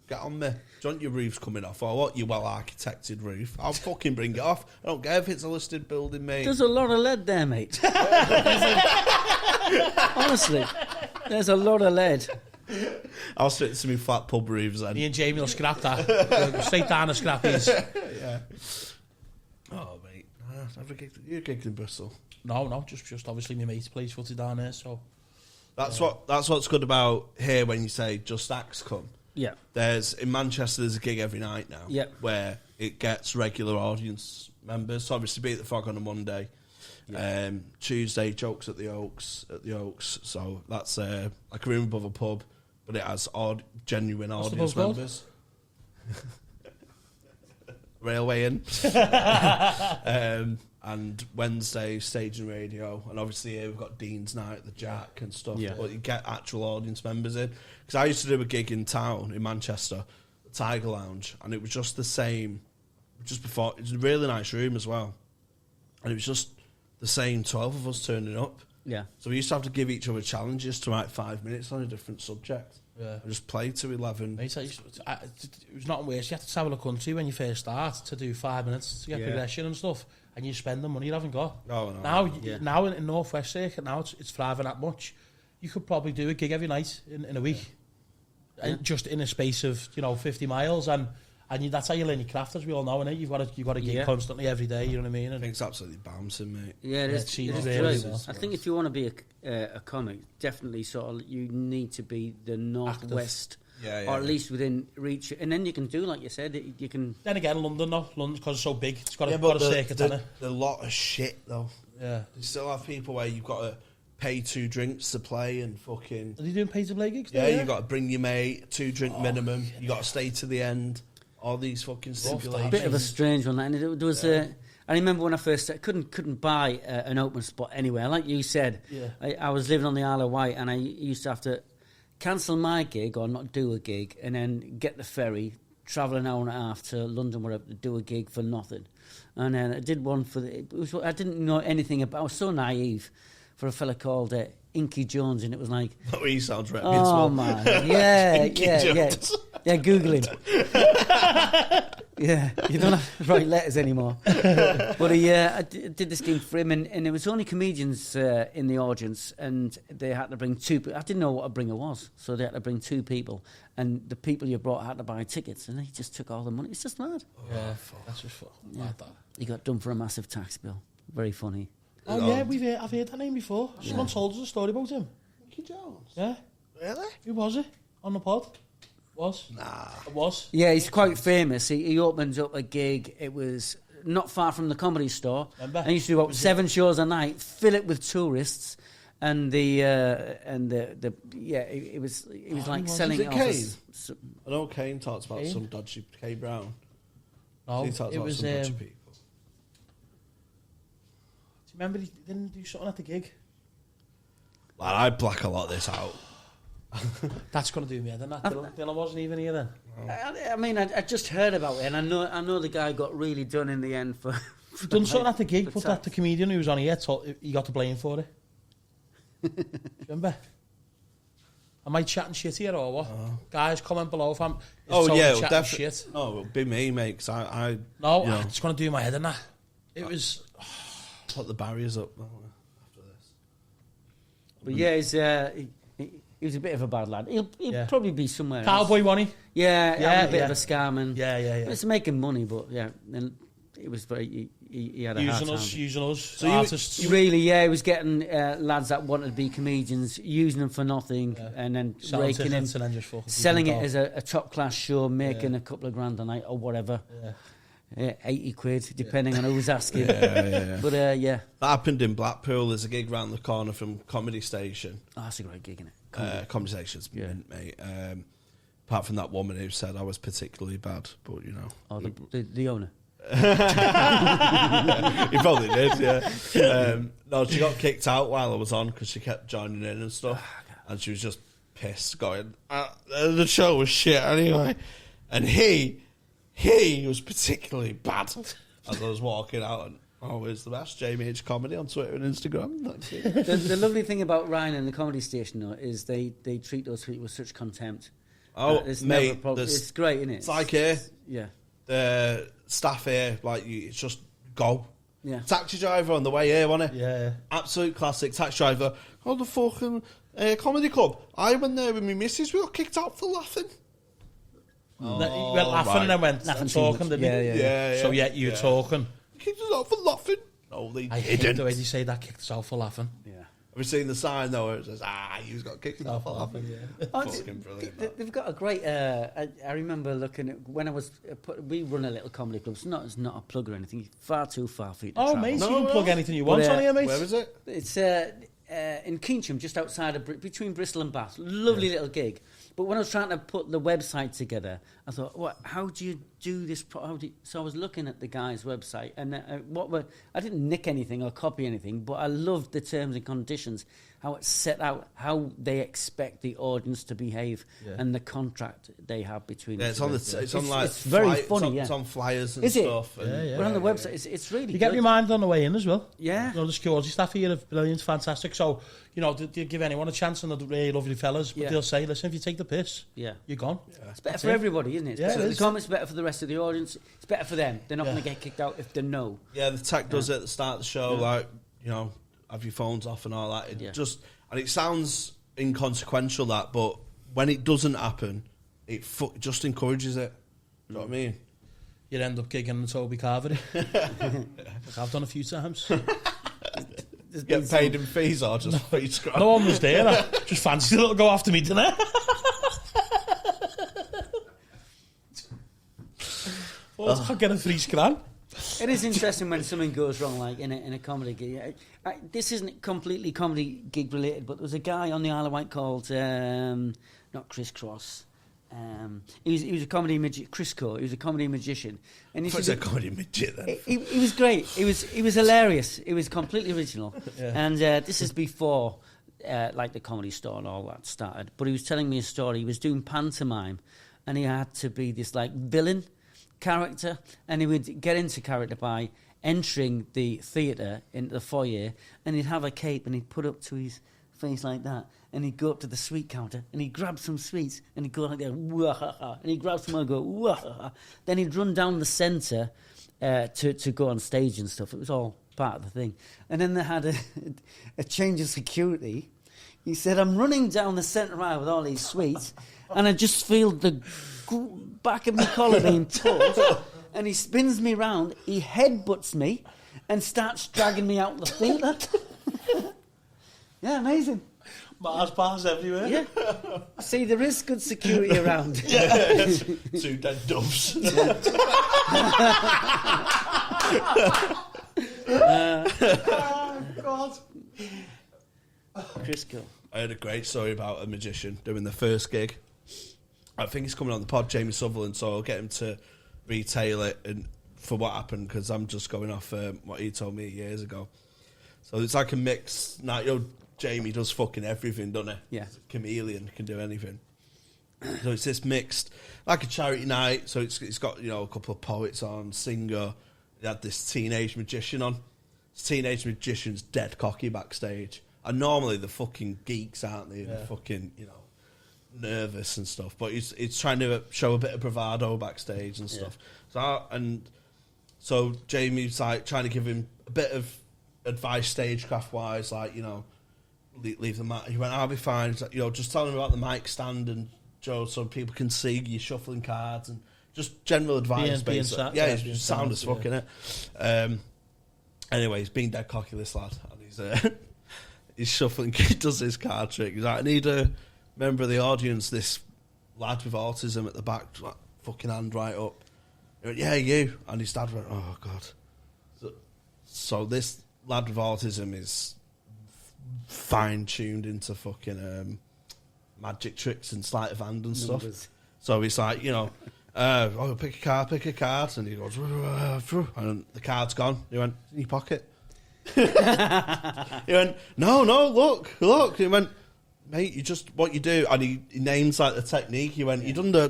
get on me. Do you want your roof's coming off or what? Your well-architected roof. I'll fucking bring it off. I don't care if it's a listed building, mate. There's a lot of lead there, mate. Honestly, there's a lot of lead. I'll stick to me flat pub roofs then. Me and Jamie will scrap that. Straight down the scrappies. Yeah. Oh, mate. Never gigged. You gigged in Bristol? No, just obviously my mate plays footy down there, so... That's what's good about here when you say just acts come. Yeah. In Manchester there's a gig every night now. Yeah. Where it gets regular audience members. So obviously Beat the Fog on a Monday. Yeah. Tuesday Jokes at the Oaks. So that's like a room above a pub, but it has genuine audience members. Railway Inn. And Wednesday, Stage and Radio. And obviously here we've got Dean's Night, the Jack and stuff. Yeah. But you get actual audience members in. Because I used to do a gig in town, in Manchester, the Tiger Lounge, and it was just the same, just before, it was a really nice room as well. And it was just the same 12 of us turning up. Yeah. So we used to have to give each other challenges to write 5 minutes on a different subject. Yeah. And just play to 11. Mate, it was not worse. You have to travel a country when you first start to do 5 minutes to get progression and stuff. And you spend the money you haven't got. Oh, no. Now in North West Circuit, now it's thriving that much. You could probably do a gig every night in a week, and just in a space of 50 miles, and that's how you learn your craft, as we all know, innit? You've got to gig constantly every day. You know what I mean? And I think it's absolutely bouncing, mate. Yeah, it is. Really well. I think if you want to be a comic, definitely you need to be the Northwest. Or at least within reach, and then you can do like you said. You can. Then again, London's because it's so big. It's got a circuit in it. A lot of shit though. Yeah, you still have people where you've got to pay 2 drinks to play and fucking. Are you doing pay to play gigs? Yeah, you got to bring your mate, 2 drink minimum. Yeah, you got to stay to the end. All these fucking stipulations. Bit of a strange one, and there was I remember when I first couldn't buy an open spot anywhere. Like you said, I was living on the Isle of Wight, and I used to have to cancel my gig or not do a gig, and then get the ferry, travel an hour and a half to London, where I do a gig for nothing. And then I did one I didn't know anything about. I was so naive for a fella called Inky Jones, and it was like, oh, he sounds reputable. Oh man, yeah. Google him. Yeah, you don't have to write letters anymore. But I did this gig for him, and there was only comedians in the audience, and they had to bring 2 people. I didn't know what a bringer was, so they had to bring 2 people, and the people you brought had to buy tickets, and they just took all the money. It's just mad. Yeah, that's just mad. That he got done for a massive tax bill. Very funny. Oh yeah, I've heard that name before. Someone told us a story about him. Mickey Jones. Yeah. Really? Who was it on the pod? Was? Nah. It was. Yeah, he's quite famous. He opens up a gig. It was not far from the Comedy Store. Remember? And he used to do about 7 shows a night, fill it with tourists, and it was like selling it off. I know Kane talks about some dodgy K Brown. No, he talks about some dodgy people. Do you remember he didn't do something at the gig? Well, I black a lot of this out. That's going to do me head, isn't it? Dylan wasn't even here then. I mean, I just heard about it, and I know the guy got really done in the end for done something at the gig, but that the comedian who was on here he got the blame for it. Remember? Am I chatting shit here or what? Guys, comment below if I'm. Definitely. Shit. No, it'll be me, mate. Cause it's going to do my head, isn't it? It was. Put the barriers up after this. But yeah, he he was a bit of a bad lad. He'll probably be somewhere Cowboy else. money. Yeah, having a bit of a scam. Yeah. It's making money, but then it was very... He had a hard time. Using us. So artists. he was getting lads that wanted to be comedians, using them for nothing, and then raking in, and then just selling it as a top-class show, making a couple of grand a night or whatever. 80 quid, depending on who's asking. But That happened in Blackpool. There's a gig round the corner from Comedy Station. Oh, that's a great gig, isn't it? Comedy Station's mint, mate. Apart from that woman who said I was particularly bad, but you know. Oh, the owner. He probably did, yeah. No, she got kicked out while I was on because she kept joining in and stuff, and she was just pissed, going, the show was shit anyway. And he was particularly bad as I was walking out, and always the best. Jamie H Comedy on Twitter and Instagram. The lovely thing about Ryan and the Comedy Station, though, is they treat those people with such contempt. Oh, mate, it's great, isn't it? It's like here. Yeah. The staff here, it's just go. Yeah. Taxi driver on the way here, wasn't it? Yeah. Absolute classic. Taxi driver. Oh, the fucking comedy club. I went there with my missus. We got kicked out for laughing. He went laughing and then went talking, didn't he? Yeah. So you were talking. Kicked us out for laughing. No, they I hate didn't. the way they say that, kicked us out for laughing. Yeah. Have you seen the sign though where it says, you got kicked out for laughing? Fucking brilliant. They've got a great... I remember looking at... When I was... we run a little comedy club. It's not a plug or anything. Far too far for you to travel. Mate, you can plug anything you want on here, mate. Where is it? It's in Keynsham, just outside of... between Bristol and Bath. Lovely little gig. But when I was trying to put the website together, I thought, how do you do this? So I was looking at the guy's website, and I didn't nick anything or copy anything, but I loved the terms and conditions, how it's set out, how they expect the audience to behave, and the contract they have between. Yeah, it's very funny. It's on flyers and is stuff. But on the website, it's really. You get your mind on the way in as well. Yeah. The security staff here are brilliant, fantastic. So they give anyone a chance, and they're really lovely fellas. But they'll say, listen, if you take the piss, you're gone. Yeah. It's better for everybody, isn't it? It's better for the comics, better for the rest of the audience. It's better for them. They're not going to get kicked out if they know. Yeah, the tech does it at the start of the show, have your phones off and all that. And it sounds inconsequential, but when it doesn't happen, it just encourages it. You know what I mean? You'd end up gigging the Toby Carvery. I've done a few times. Get paid in fees or just free scrap? No one was there. I just fancied a little go after me dinner. I'll get a free scran. It is interesting when something goes wrong, like in a comedy gig. This isn't completely comedy gig related, but there was a guy on the Isle of Wight called not Chris Cross. He was a comedy magician. Chris Cole. He was a comedy magician. And What's a comedy magician? He was great. He was hilarious. He was completely original. And this is before like the Comedy Store and all that started. But he was telling me a story. He was doing pantomime, and he had to be this like villain character, and he would get into character by entering the theatre into the foyer, and he'd have a cape and he'd put up to his face like that, and he'd go up to the sweet counter and he'd grab some sweets and he'd go like that, and he'd grab some and go, then he'd run down the centre to go on stage and stuff. It was all part of the thing. And then they had a change of security. He said, I'm running down the centre aisle with all these sweets, and I just feel the back of my collar being pulled, and he spins me round, he headbutts me, and starts dragging me out the theatre. Yeah, amazing. Mars bars everywhere. Yeah. See, there is good security around. Yeah. 2 dead doves. Oh, God. Chris Cole. I heard a great story about a magician doing the first gig. I think he's coming on the pod, Jamie Sutherland, so I'll get him to retail it and for what happened, because I'm just going off what he told me years ago. So it's like a mix. Now, Jamie does fucking everything, doesn't he? Yeah. He's a chameleon, can do anything. So it's this mixed, like a charity night. So it's got, a couple of poets on, singer. He had this teenage magician on. This teenage magician's dead cocky backstage. And normally the fucking geeks, aren't they? Yeah. They're fucking, nervous and stuff. But he's trying to show a bit of bravado backstage and stuff. So Jamie's like trying to give him a bit of advice stagecraft wise, like, leave the mic. He went, I'll be fine. He's like, just tell him about the mic stand and Joe, so people can see you shuffling cards and just general advice. He's sound as fuck, innit? Anyway, he's been dead cocky, this lad, and he's shuffling. He does this card trick. He's like, I need a member of the audience. This lad with autism at the back, like, fucking hand right up. He went, yeah, you. And his dad went, oh god. So this lad with autism is fine tuned into fucking magic tricks and sleight of hand and stuff. So he's like, pick a card, and he goes, and the card's gone. He went, in your pocket. He went, no, look. He went, mate, you just what you do, and he names like the technique. He went, you done the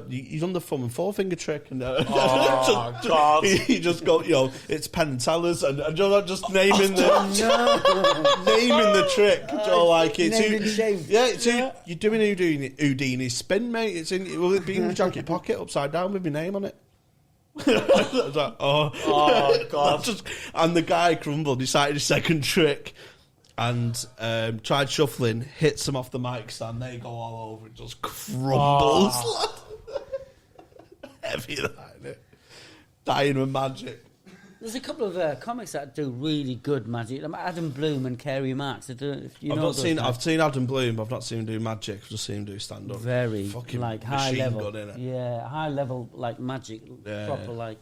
thumb and forefinger trick, and God, he just got it's Penn and Tellers, and just naming the trick. Like it's you're doing Houdini spin, mate. It's it'll be in your jacket pocket upside down with my name on it. I was like, oh god! And the guy crumbled. He started his second trick. And tried shuffling, hits him off the mic stand. They go all over. It just crumbles. Heavy that, innit? Dying with magic. There's a couple of comics that do really good magic. Adam Bloom and Kerry Marks. I've seen Adam Bloom. I've not seen him do magic. I've just seen him do stand up. Very fucking like high level. Gun, innit? Yeah, high level like magic. Proper like.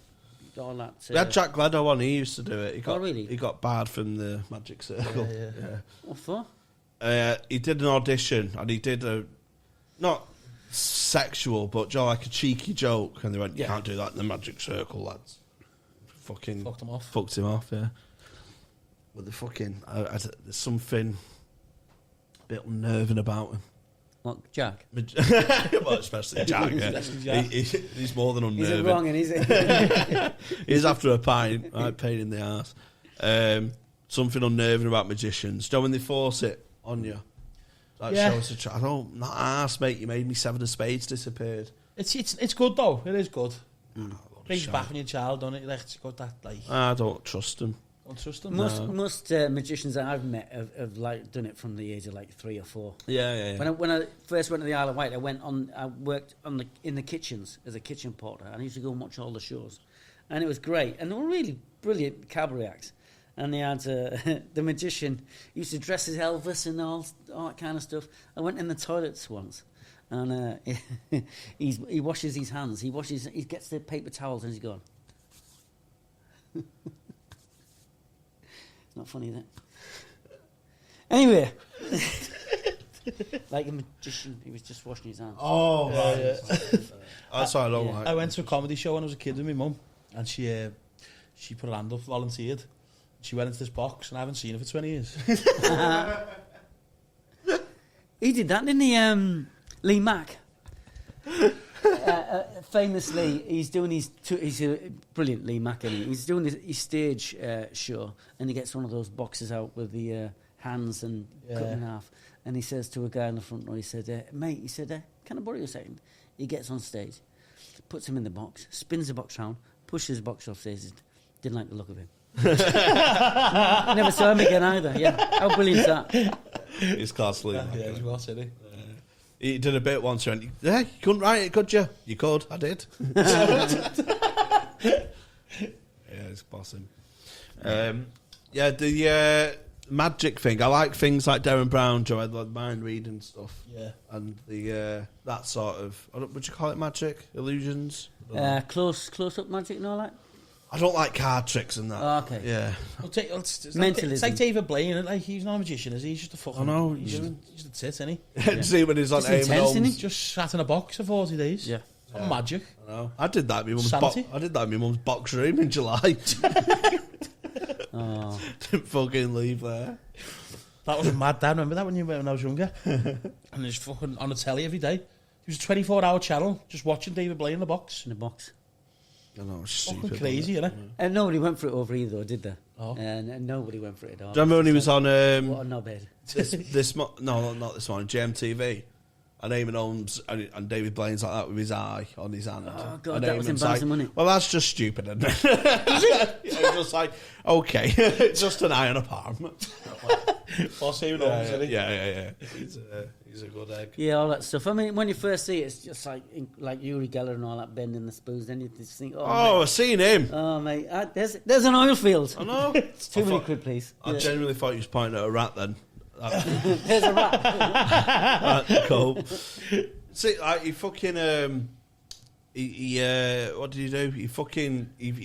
All that, we had Jack Leto on. He used to do it. Really? He got barred from the Magic Circle. Yeah. What for? He did an audition, and he did a not sexual, but like a cheeky joke, and they went, "You can't do that in the Magic Circle, lads." Fucking fucked him off. Yeah. But the fucking there's something a bit unnerving about him. What, Jack? Well, especially Jack. Yeah. He's more than unnerving. He's wrong, and he's he's after a pint, right? Pain in the arse. Something unnerving about magicians. Do you know when they force it on you? Like, show us a not arse, mate. You made me 7 of spades disappeared. It's good though. It is good. Brings back on your child, don't it? It's got that like. I don't trust him. Most magicians that I've met have like done it from the age of like 3 or 4. Yeah. When I first went to the Isle of Wight, I worked in the kitchens as a kitchen porter, and I used to go and watch all the shows, and it was great. And they were really brilliant cabaret acts. And they had the magician used to dress as Elvis and all that kind of stuff. I went in the toilets once, and he washes his hands. He gets the paper towels, and he's gone. Not funny, is it? Anyway, like a magician, he was just washing his hands. Oh, right. That's what I don't like. I went to a comedy show when I was a kid with my mum, and she put her hand up, volunteered. She went into this box, and I haven't seen her for 20 years. He did that, didn't he? Lee Mack. Famously, he's a brilliant Lee Mack. He's doing his stage show, and he gets one of those boxes out with the hands and cut in half. And he says to a guy in the front row, he said, mate, he said, can I borrow you a second? He gets on stage, puts him in the box, spins the box round, pushes the box off stage. Didn't like the look of him. Never saw him again either. Yeah, how brilliant is that? He's class, Lee. Yeah, he's well said, He did a bit once. Went, yeah, you couldn't write it, could you? You could. I did. Yeah, it's bossing. The magic thing. I like things like Darren Brown, Joe, like mind reading stuff. Yeah, and the that sort of. Would you call it magic? Illusions? Close up magic and all that. I don't like card tricks and that. Oh, okay. Yeah. It's like David Blaine. Like, he's not a magician, is he? He's just a fucking. I know. He's a tit, isn't he? Yeah. See when he's on Just intense, just sat in a box for 40 days. Yeah. Not magic. I know. I did that in my mum's box room in July. Oh. Didn't fucking leave there. That was mad, Dad. Remember that when I was younger? And he's fucking on the telly every day. It was a 24-hour channel just watching David Blaine in the box. In the box. I know, it's stupid. Fucking crazy, isn't it? And nobody went for it over either, though, did they? Oh. And nobody went for it at all. Do you remember when he was on... what a knobhead. not this morning, GMTV, And Eamon Holmes and David Blaine's like that with his eye on his hand. Oh, God, and that was embarrassing, wasn't it? Well, that's just stupid, isn't it? It's just like, okay, it's just an eye on a palm. Boss Eamon Holmes, isn't he? Yeah. He's a good egg. Yeah, all that stuff. I mean, when you first see it, it's just like Uri Geller and all that bending the spoons. Then you just think, Oh, I've seen him. Oh, mate, there's an oil field. I know. It's too many quid, please. I genuinely thought you was pointing at a rat then. There's a rat. That's cool. See, like, he fucking, what did he do? He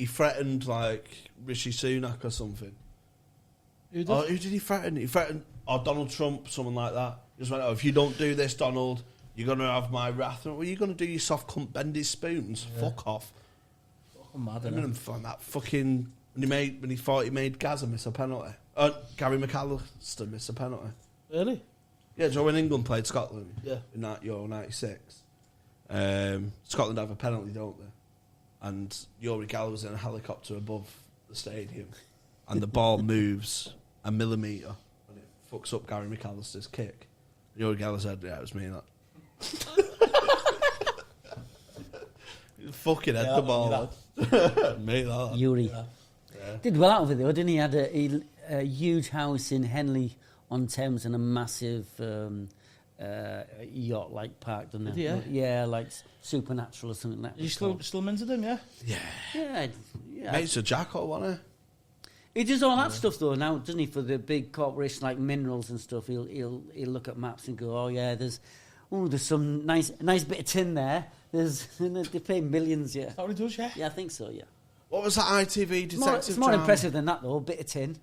threatened, like, Rishi Sunak or something. Who did? Oh, who did he threaten? He threatened, Donald Trump, someone like that. He just went, if you don't do this, Donald, you're going to have my wrath. What are you going to do, you soft cunt, bend his spoons? Yeah. Fuck off. Fucking mad, I mean, find that fucking, when he thought he made Gaza miss a penalty. Gary McAllister missed a penalty. Really? Yeah, do you know when England played Scotland? Yeah. In that Euro 96. Scotland have a penalty, don't they? And Yuri Geller was in a helicopter above the stadium. And the ball moves a millimetre. And it fucks up Gary McAllister's kick. Yuri Geller said, yeah, it was me, that. Fucking head the ball. Me, that. Yuri. Yeah. Did well out of it, though, didn't he? Had a huge house in Henley-on-Thames and a massive yacht, like, parked on there. Did he, yeah, like Supernatural or something like that. You still minted him, yeah? Yeah. Mate's a jackal, wasn't he? He does all that stuff though now, doesn't he? For the big corporations like minerals and stuff, he'll look at maps and go, oh yeah, there's some nice bit of tin there. They pay millions, yeah. Is that what he does, yeah? Yeah, I think so, yeah. What was that ITV detective It's more drama? impressive than that though. Bit of tin.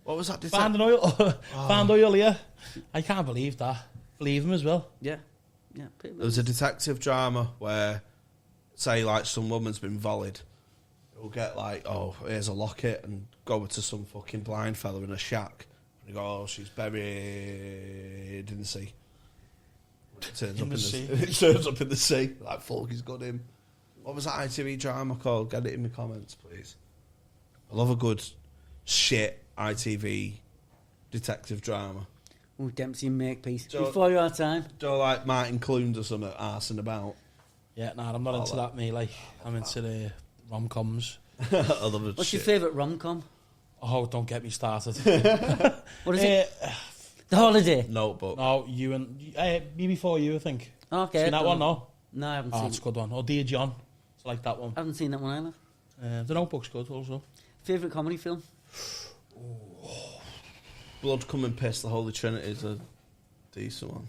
What was that detective? Found oil here. I can't believe that. Believe him as well. Yeah. There was a detective drama where, say, like, some woman's been volleyed. He'll get, like, oh, here's a locket, and go over to some fucking blind fella in a shack. And he go, oh, she's buried in the sea. It turns up in the sea. Like, fuck, he's got him. What was that ITV drama called? Get it in the comments, please. I love a good shit ITV detective drama. Oh, Dempsey and Makepeace. Before your time. Do you know, like Martin Clunes or something, arsing about? Yeah, I'm not into that, me. Like, I'm into the rom-coms. I love it. What's your favourite rom-com? Oh, don't get me started. What is it? The Holiday? Notebook. No, you and... me before you, I think. Okay. Seen that one, no? No, I haven't seen it. It's a good one. Or Dear John. It's like that one. I haven't seen that one either. The Notebook's good also. Favourite comedy film? Blood, Cum and Piss, The Holy Trinity is a decent one.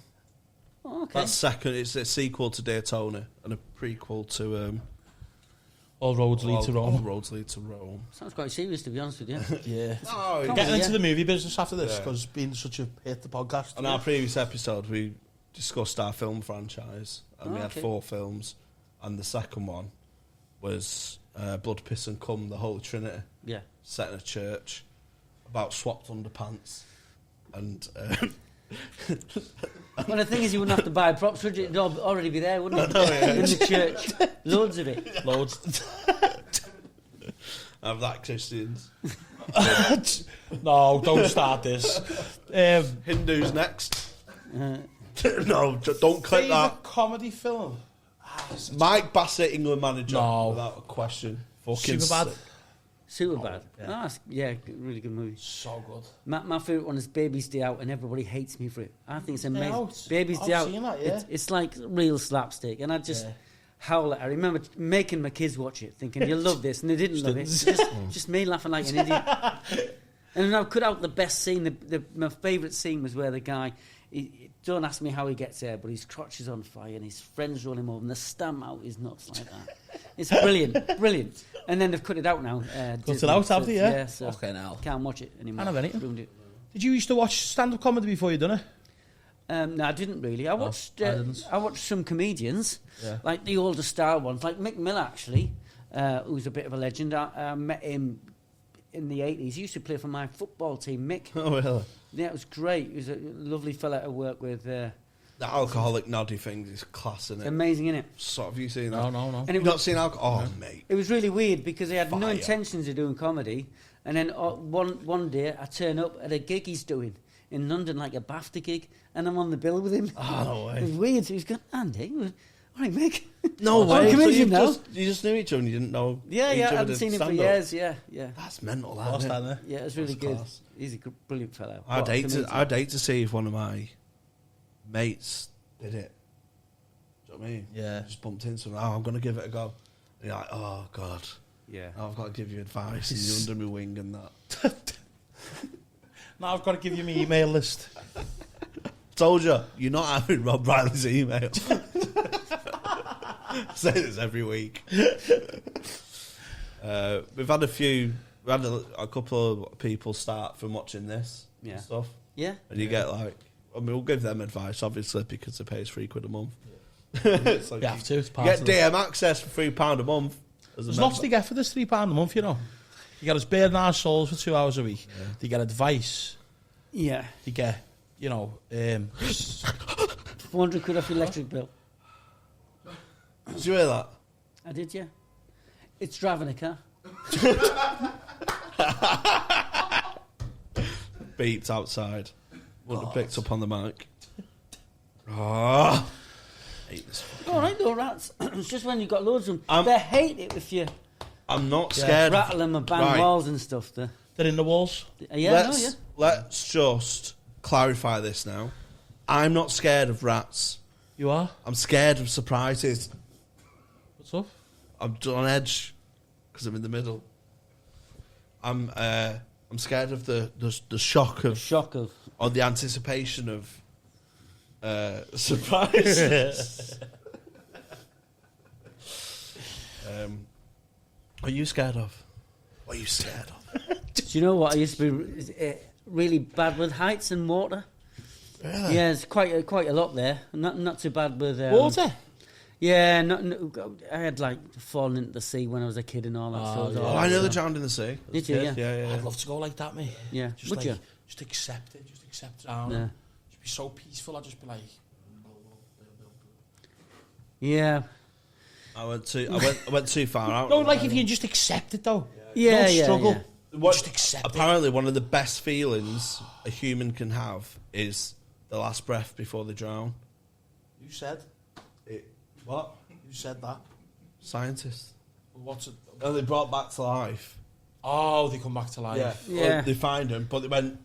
Oh, okay. That's second. It's a sequel to Daytona and a prequel to... All roads lead to Rome. All roads lead to Rome. Sounds quite serious, to be honest with you. Yeah. Oh, Getting into the movie business after this, because it's been such a hit, the podcast. On our previous episode, we discussed our film franchise, and we had 4 films, and the second one was Blood, Piss and Cum, The Holy Trinity. Yeah. Set in a church, about swapped underpants, and... Well, the thing is, you wouldn't have to buy props, would you? It'd already be there, wouldn't it? In the church. Loads of it. Loads. Have that, Christians. No, don't start this. Hindus next. No, don't click that. Comedy film? Mike Bassett, England manager. No. Without a question. Fucking Superbad. Superbad. Really good movie. So good. My favourite one is Baby's Day Out, and everybody hates me for it. I think it's amazing. Out? Baby's Day I've Out. seen that, yeah. It's like real slapstick, and I just howl at it. I remember making my kids watch it, thinking you'll love this, and they didn't love it. Just me laughing like an idiot. And then I cut out the best scene. My favourite scene was where the guy. Don't ask me how he gets there, but his crotch is on fire and his friends run him over and they stamp out his nuts like that. It's brilliant. And then they've cut it out now. Cut it out, have they? Yeah. So okay, now can't watch it anymore. I don't have anything. Ruined it. Did you used to watch stand-up comedy before you done it? No, I didn't really. I watched some comedians, like the older style ones, like Mick Miller actually, who's a bit of a legend. I met him in the 80s. He used to play for my football team, Mick. Oh, really? Yeah, it was great. He was a lovely fella to work with. The alcoholic noddy thing is class, isn't it? Amazing, isn't it? So have you seen that? No. And You've not seen alcohol? Oh, mate. It was really weird because he had no Fire. intentions of doing comedy. And then one day I turn up at a gig he's doing. in London, like a BAFTA gig, and I'm on the bill with him. Oh, no way. It was weird. He was going, Andy, all right, Mick. No way. I'm coming So in now. you just knew each other and you didn't know. Yeah, each I other hadn't did seen him for stand-up? years. Yeah. That's mental, Lost isn't down it? there. Yeah, it was really That's good. class. He's a brilliant fellow. I'd What a hate comedian. to see if one of my mates did it. Do you know what I mean? Yeah. Just bumped into him. Oh, I'm going to give it a go. And you're like, oh, God. Yeah. I've got to give you advice. And you're under my wing and that. Now I've got to give you my email list. Told you, you're not having Rob Riley's email. I say this every week. We've had a couple of people start from watching this and stuff. Yeah. And you get like, I mean, we'll give them advice, obviously, because it pays £3 a month. It's like You have to. It's you part get of it. DM access for £3 a month. There's lots to get for this £3 a month, you know. You get us Bare Our Souls for 2 hours a week. Yeah. You get advice. Yeah. You get, you know, 400 quid off your electric bill. Did you hear that? I did, yeah. It's driving a car. Beeped outside. Wouldn't have picked up on the mic. Oh, hate this. All right, though, rats. It's just when you've got loads of them. I'm- They hate it if you I'm not scared. rattle them and bang Right. walls and stuff. They're in the walls. Yeah, Let's just clarify this now. I'm not scared of rats. You are? I'm scared of surprises. What's up? I'm on edge because I'm in the middle. I'm scared of the shock of or the anticipation of surprises. What are you scared of? What are you scared of? Do you know what? I used to be really bad with heights and water. Really? Yeah, it's quite a lot there. Not too bad with Water? Yeah, I had like fallen into the sea when I was a kid and all that sort of Oh, I nearly drowned in the sea. Did you? Yeah. I'd love to go like that, mate. Yeah. Just Would like, you? Just accept it. Just accept drowning. Yeah. Just be so peaceful. I'd just be like... Yeah. I went too far out. No, like if you can just accept it, though. Yeah, Don't yeah, struggle. yeah. Just accept it. Apparently, one of the best feelings a human can have is the last breath before they drown. You said? What? You said that. Scientists. What's it? And they brought back to life. Oh, they come back to life. Yeah. Well, they find them, but they went.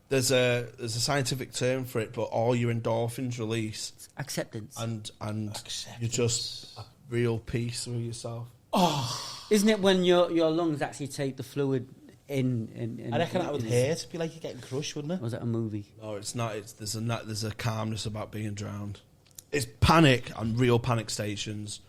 There's a scientific term for it, but all your endorphins release, Acceptance. and you're just at real peace with yourself. Oh, isn't it when your lungs actually take the fluid in? I reckon that would hurt. It'd be like you're getting crushed, wouldn't it? Was it a movie? No, it's not. There's a calmness about being drowned. It's panic and real panic stations,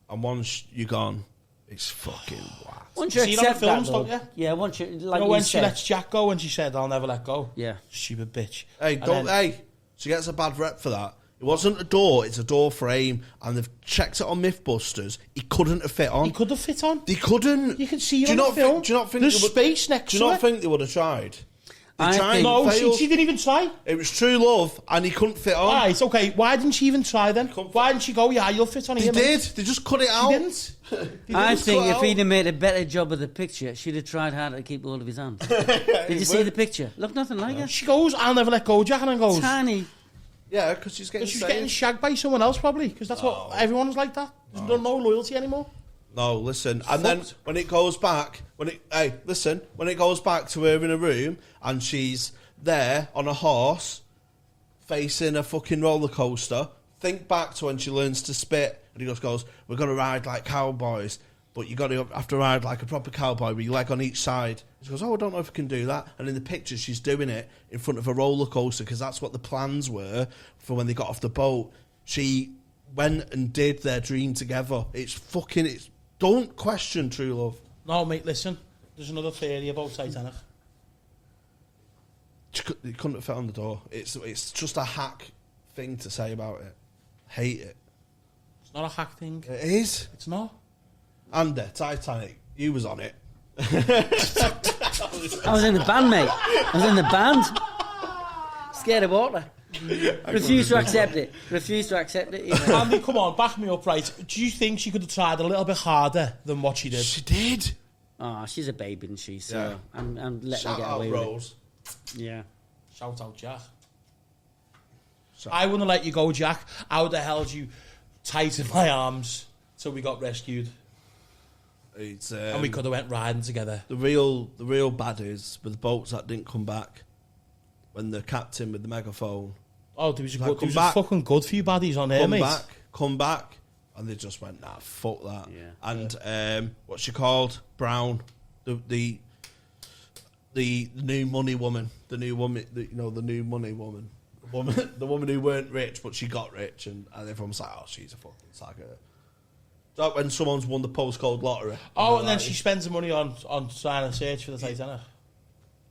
and once you're gone, it's fucking whack. Once you See it on the accept films, that, don't though, you? yeah. Once you like You know you when she said, lets Jack go and she said, "I'll never let go." Yeah. Stupid bitch. Hey, she gets a bad rep for that. It wasn't a door; it's a door frame, and they've checked it on MythBusters. He couldn't have fit on. He could have fit on. They couldn't. You can see it do you on not the film. do you not think There's they would, space next Do to you it. not think they would have tried? They I tried. think- No, and failed. she didn't even try. It was true love, and he couldn't fit on. Right, okay. Why didn't she even try then? Why didn't she go, yeah, you'll fit on They here, did. mate? They just cut it out. She didn't. I just think cut if out. he'd have made a better job of the picture, she'd have tried harder to keep hold of his hand. Did you see the picture? Look, nothing like it. She goes, I'll never let go, Jack, and then goes. Tiny. Yeah, because she's getting She's saved. getting shagged by someone else, probably, because that's what everyone's like that. There's no loyalty anymore. No, listen. And then when it goes back, when it goes back to her in a room and she's there on a horse facing a fucking roller coaster, think back to when she learns to spit and he just goes, we're going to ride like cowboys, but you got to have to ride like a proper cowboy with your leg on each side. She goes, I don't know if I can do that. And in the picture, she's doing it in front of a roller coaster because that's what the plans were for when they got off the boat. She went and did their dream together. Don't question true love. No, mate, listen. There's another theory about Titanic. It couldn't have fit on the door. It's just a hack thing to say about it. Hate it. It's not a hack thing. It is. It's not. And Titanic, you was on it. I was in the band, mate. I was in the band. Scared of water. Refuse to accept it. Refuse to accept it. Yeah. Andy, come on, back me up, right? Do you think she could have tried a little bit harder than what she did? She did. Oh, she's a baby, isn't she? So Yeah. I'm letting her Shout get out away with Rose. it. Yeah. Shout out, Jack. I wouldn't have let you go, Jack. I would have held you tight in my arms till we got rescued. And we could have went riding together. The real baddies were the boats that didn't come back when the captain with the megaphone. Oh, there was a fucking good few baddies on there, mate. Come back. And they just went, nah, fuck that. Yeah. And what's she called? Brown. The new money woman. The new woman, the new money woman. The woman who weren't rich, but she got rich. And everyone's like, oh, she's a fucking sagger. Like when someone's won the postcode lottery. Oh, and then she spends the money on trying to search for the Titanic.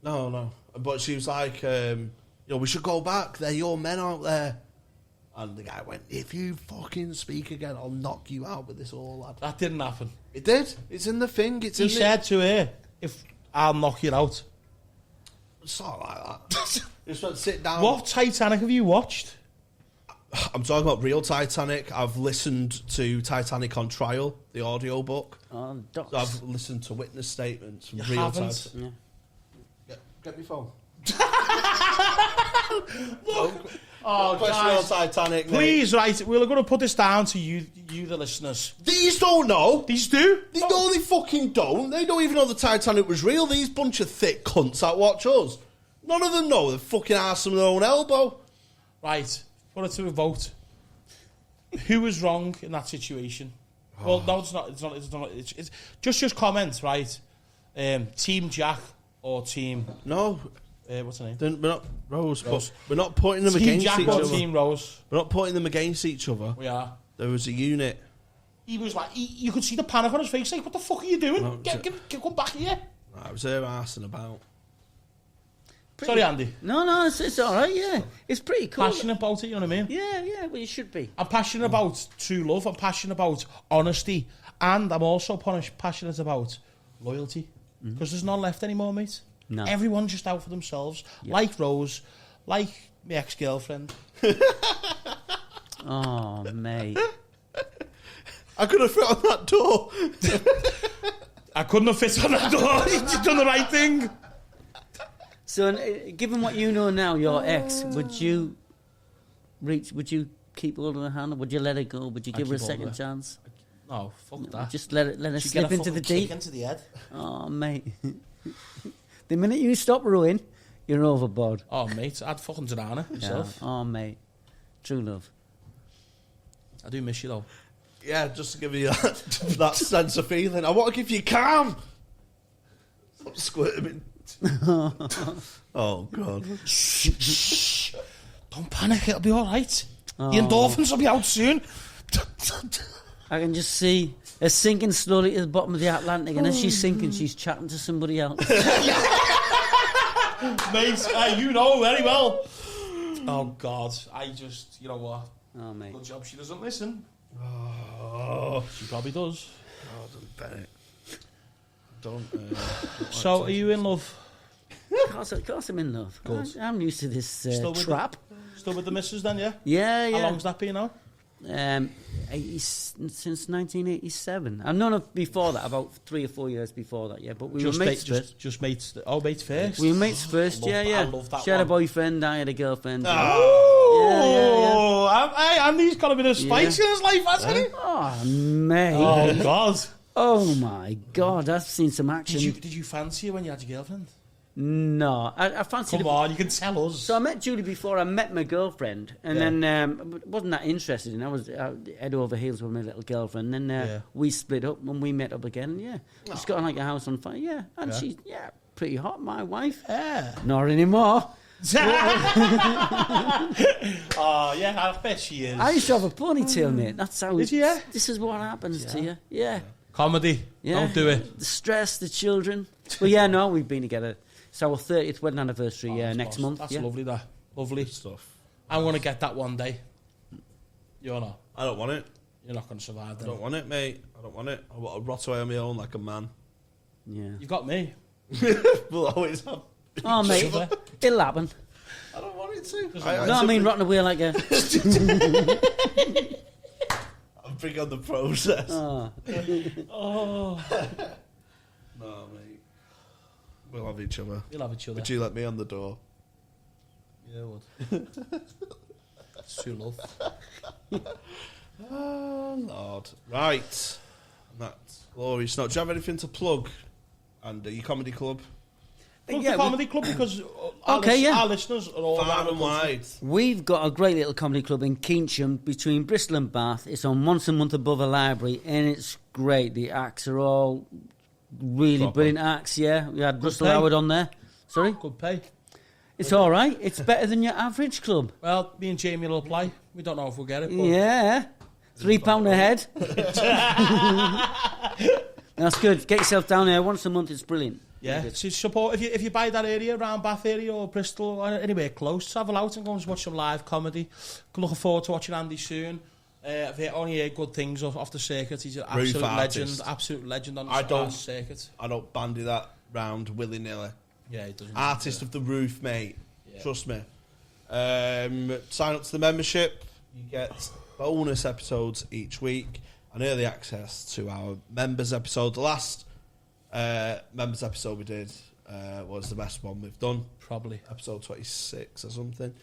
No. But she was like, we should go back. They're your men out there. And the guy went, if you fucking speak again, I'll knock you out with this all, lad. That didn't happen. It did. It's in the thing. He said to her, if I'll knock you out. It's not like that. Just went, sit down. What Titanic have you watched? I'm talking about real Titanic. I've listened to Titanic on Trial, the audio book. Oh, So I've listened to witness statements from You real haven't? Titanic. yeah. Get me phone. Look. Oh, Real guys. Titanic, mate. Please, right, we're going to put this down to you, the listeners. These don't know. These do? They fucking don't. They don't even know the Titanic was real. These bunch of thick cunts that watch us. None of them know the fucking arse from their own elbow. Right, put it to a vote. Who was wrong in that situation? Well, no, it's not. It's just comment, right? Team Jack or Team... No. What's her name? We're not Rose. But we're not putting them Team against Jack each or other. Team Rose? We're not putting them against each other. We are. There was a unit. He was like, you could see the panic on his face. Like, what the fuck are you doing? No, Come back here. I was there arsing about. Sorry, Andy. No, it's all right. Yeah, it's pretty cool. Passionate about it, you know what I mean? Yeah. Well, you should be. I'm passionate about true love. I'm passionate about honesty. And I'm also passionate about loyalty. Because there's none left anymore, mate. No. Everyone's just out for themselves. Yep. Like Rose, like my ex-girlfriend. Oh, mate. I could have fit on that door. I couldn't have fit on that door. You've done the right thing. So, given what you know now, your ex, would you keep hold of her hand, or would you let her go? Would you give her a second chance? No, fuck that. Just let her slip into the deep. Into the head. Oh, mate. The minute you stop rowing, you're overboard. Oh, mate, I'd fucking drown her myself. Yeah. Oh, mate. True love. I do miss you, though. Yeah, just to give you that sense of feeling. I want to give you calm. Stop squirting. Oh, God. Shh. Don't panic, it'll be all right. The endorphins will be out soon. I can just see her sinking slowly to the bottom of the Atlantic, and as she's sinking, she's chatting to somebody else. Mate, you know very well. Oh, God. You know what? Oh, mate. Good job she doesn't listen. Oh, she probably does. God, I bet. Don't. So, are you in love? Of course I'm in love. Good. I'm used to this trap. Still with the missus then, yeah? Yeah. How long's that been now? Since 1987. I've known her before that, about 3 or 4 years before that, yeah. But we were mates first. Just mates. Oh, mates first. We were mates first, yeah. I love that She had a one. boyfriend, I had a girlfriend. Oh, Andy's got a bit of spice in his life, hasn't he? Oh, mate. Oh, God. Oh, my God. I've seen some action. Did you fancy her when you had your girlfriend? No. I fancied Come on, you can tell us. So I met Julie before I met my girlfriend, and then wasn't that interested in. I was head over heels with my little girlfriend. And then we split up and we met up again. Yeah, she's got like a house on fire. Yeah, and she's pretty hot. My wife. Yeah, not anymore. Oh yeah, I bet she is. I used to have a ponytail, mate. That's how. Did you? This is what happens to you. Yeah. Comedy. Yeah. Don't do it. The stress, the children. Well, yeah, no, we've been together. It's our 30th wedding anniversary next month. That's lovely, that. Lovely stuff. I'm going to get that one day. You're not. I don't want it. You're not going to survive then. I don't want it, mate. I don't want it. I want to rot away on my own like a man. Yeah. You've got me. We'll always have... Oh, mate, it'll happen. I don't want it to. I mean rotting away like a... I'm big on the process. Oh. No, mate. We'll have each other. You'll have each other. Would you let me on the door? Yeah, it would. It's true love. Oh, Lord. Right. That's glorious. Now, do you have anything to plug? And your comedy club? Plug the comedy club, because our listeners are all far around and wide. We've got a great little comedy club in Keynsham between Bristol and Bath. It's on once a month above a library, and it's great. The acts are all really Proper. brilliant acts, yeah. We had Russell pay. Howard on there. Sorry? Good pay. It's all right. It's better than your average club. Well, me and Jamie will apply. We don't know if we'll get it. But Yeah. £3 a head. That's good. Get yourself down there once a month. It's brilliant. yeah, so support if you buy that area around Bath area or Bristol or anywhere close, travel out and go and watch some live comedy. Looking forward to watching Andy soon. I've only heard good things off the circuit. He's an absolute legend on the circuit. I don't bandy that round willy nilly. Yeah, he doesn't. Artist of the roof, mate. Yeah. Trust me. Sign up to the membership. You get bonus episodes each week and early access to our members episode. The last members episode we did was the best one we've done. Probably. Episode 26 or something.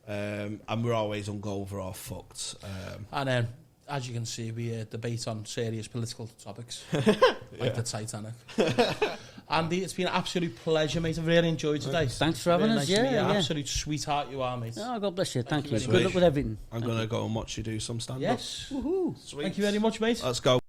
And we're always hungover or fucked. And as you can see, we debate on serious political topics, like the Titanic. Andy, it's been an absolute pleasure, mate. I've really enjoyed today. Thanks for having us. Yeah. Absolute sweetheart you are, mate. Oh, God bless you. Thank you. very Good much. luck with everything. I'm going to go and watch you do some stand-up. Yes. Sweet. Thank you very much, mate. Let's go.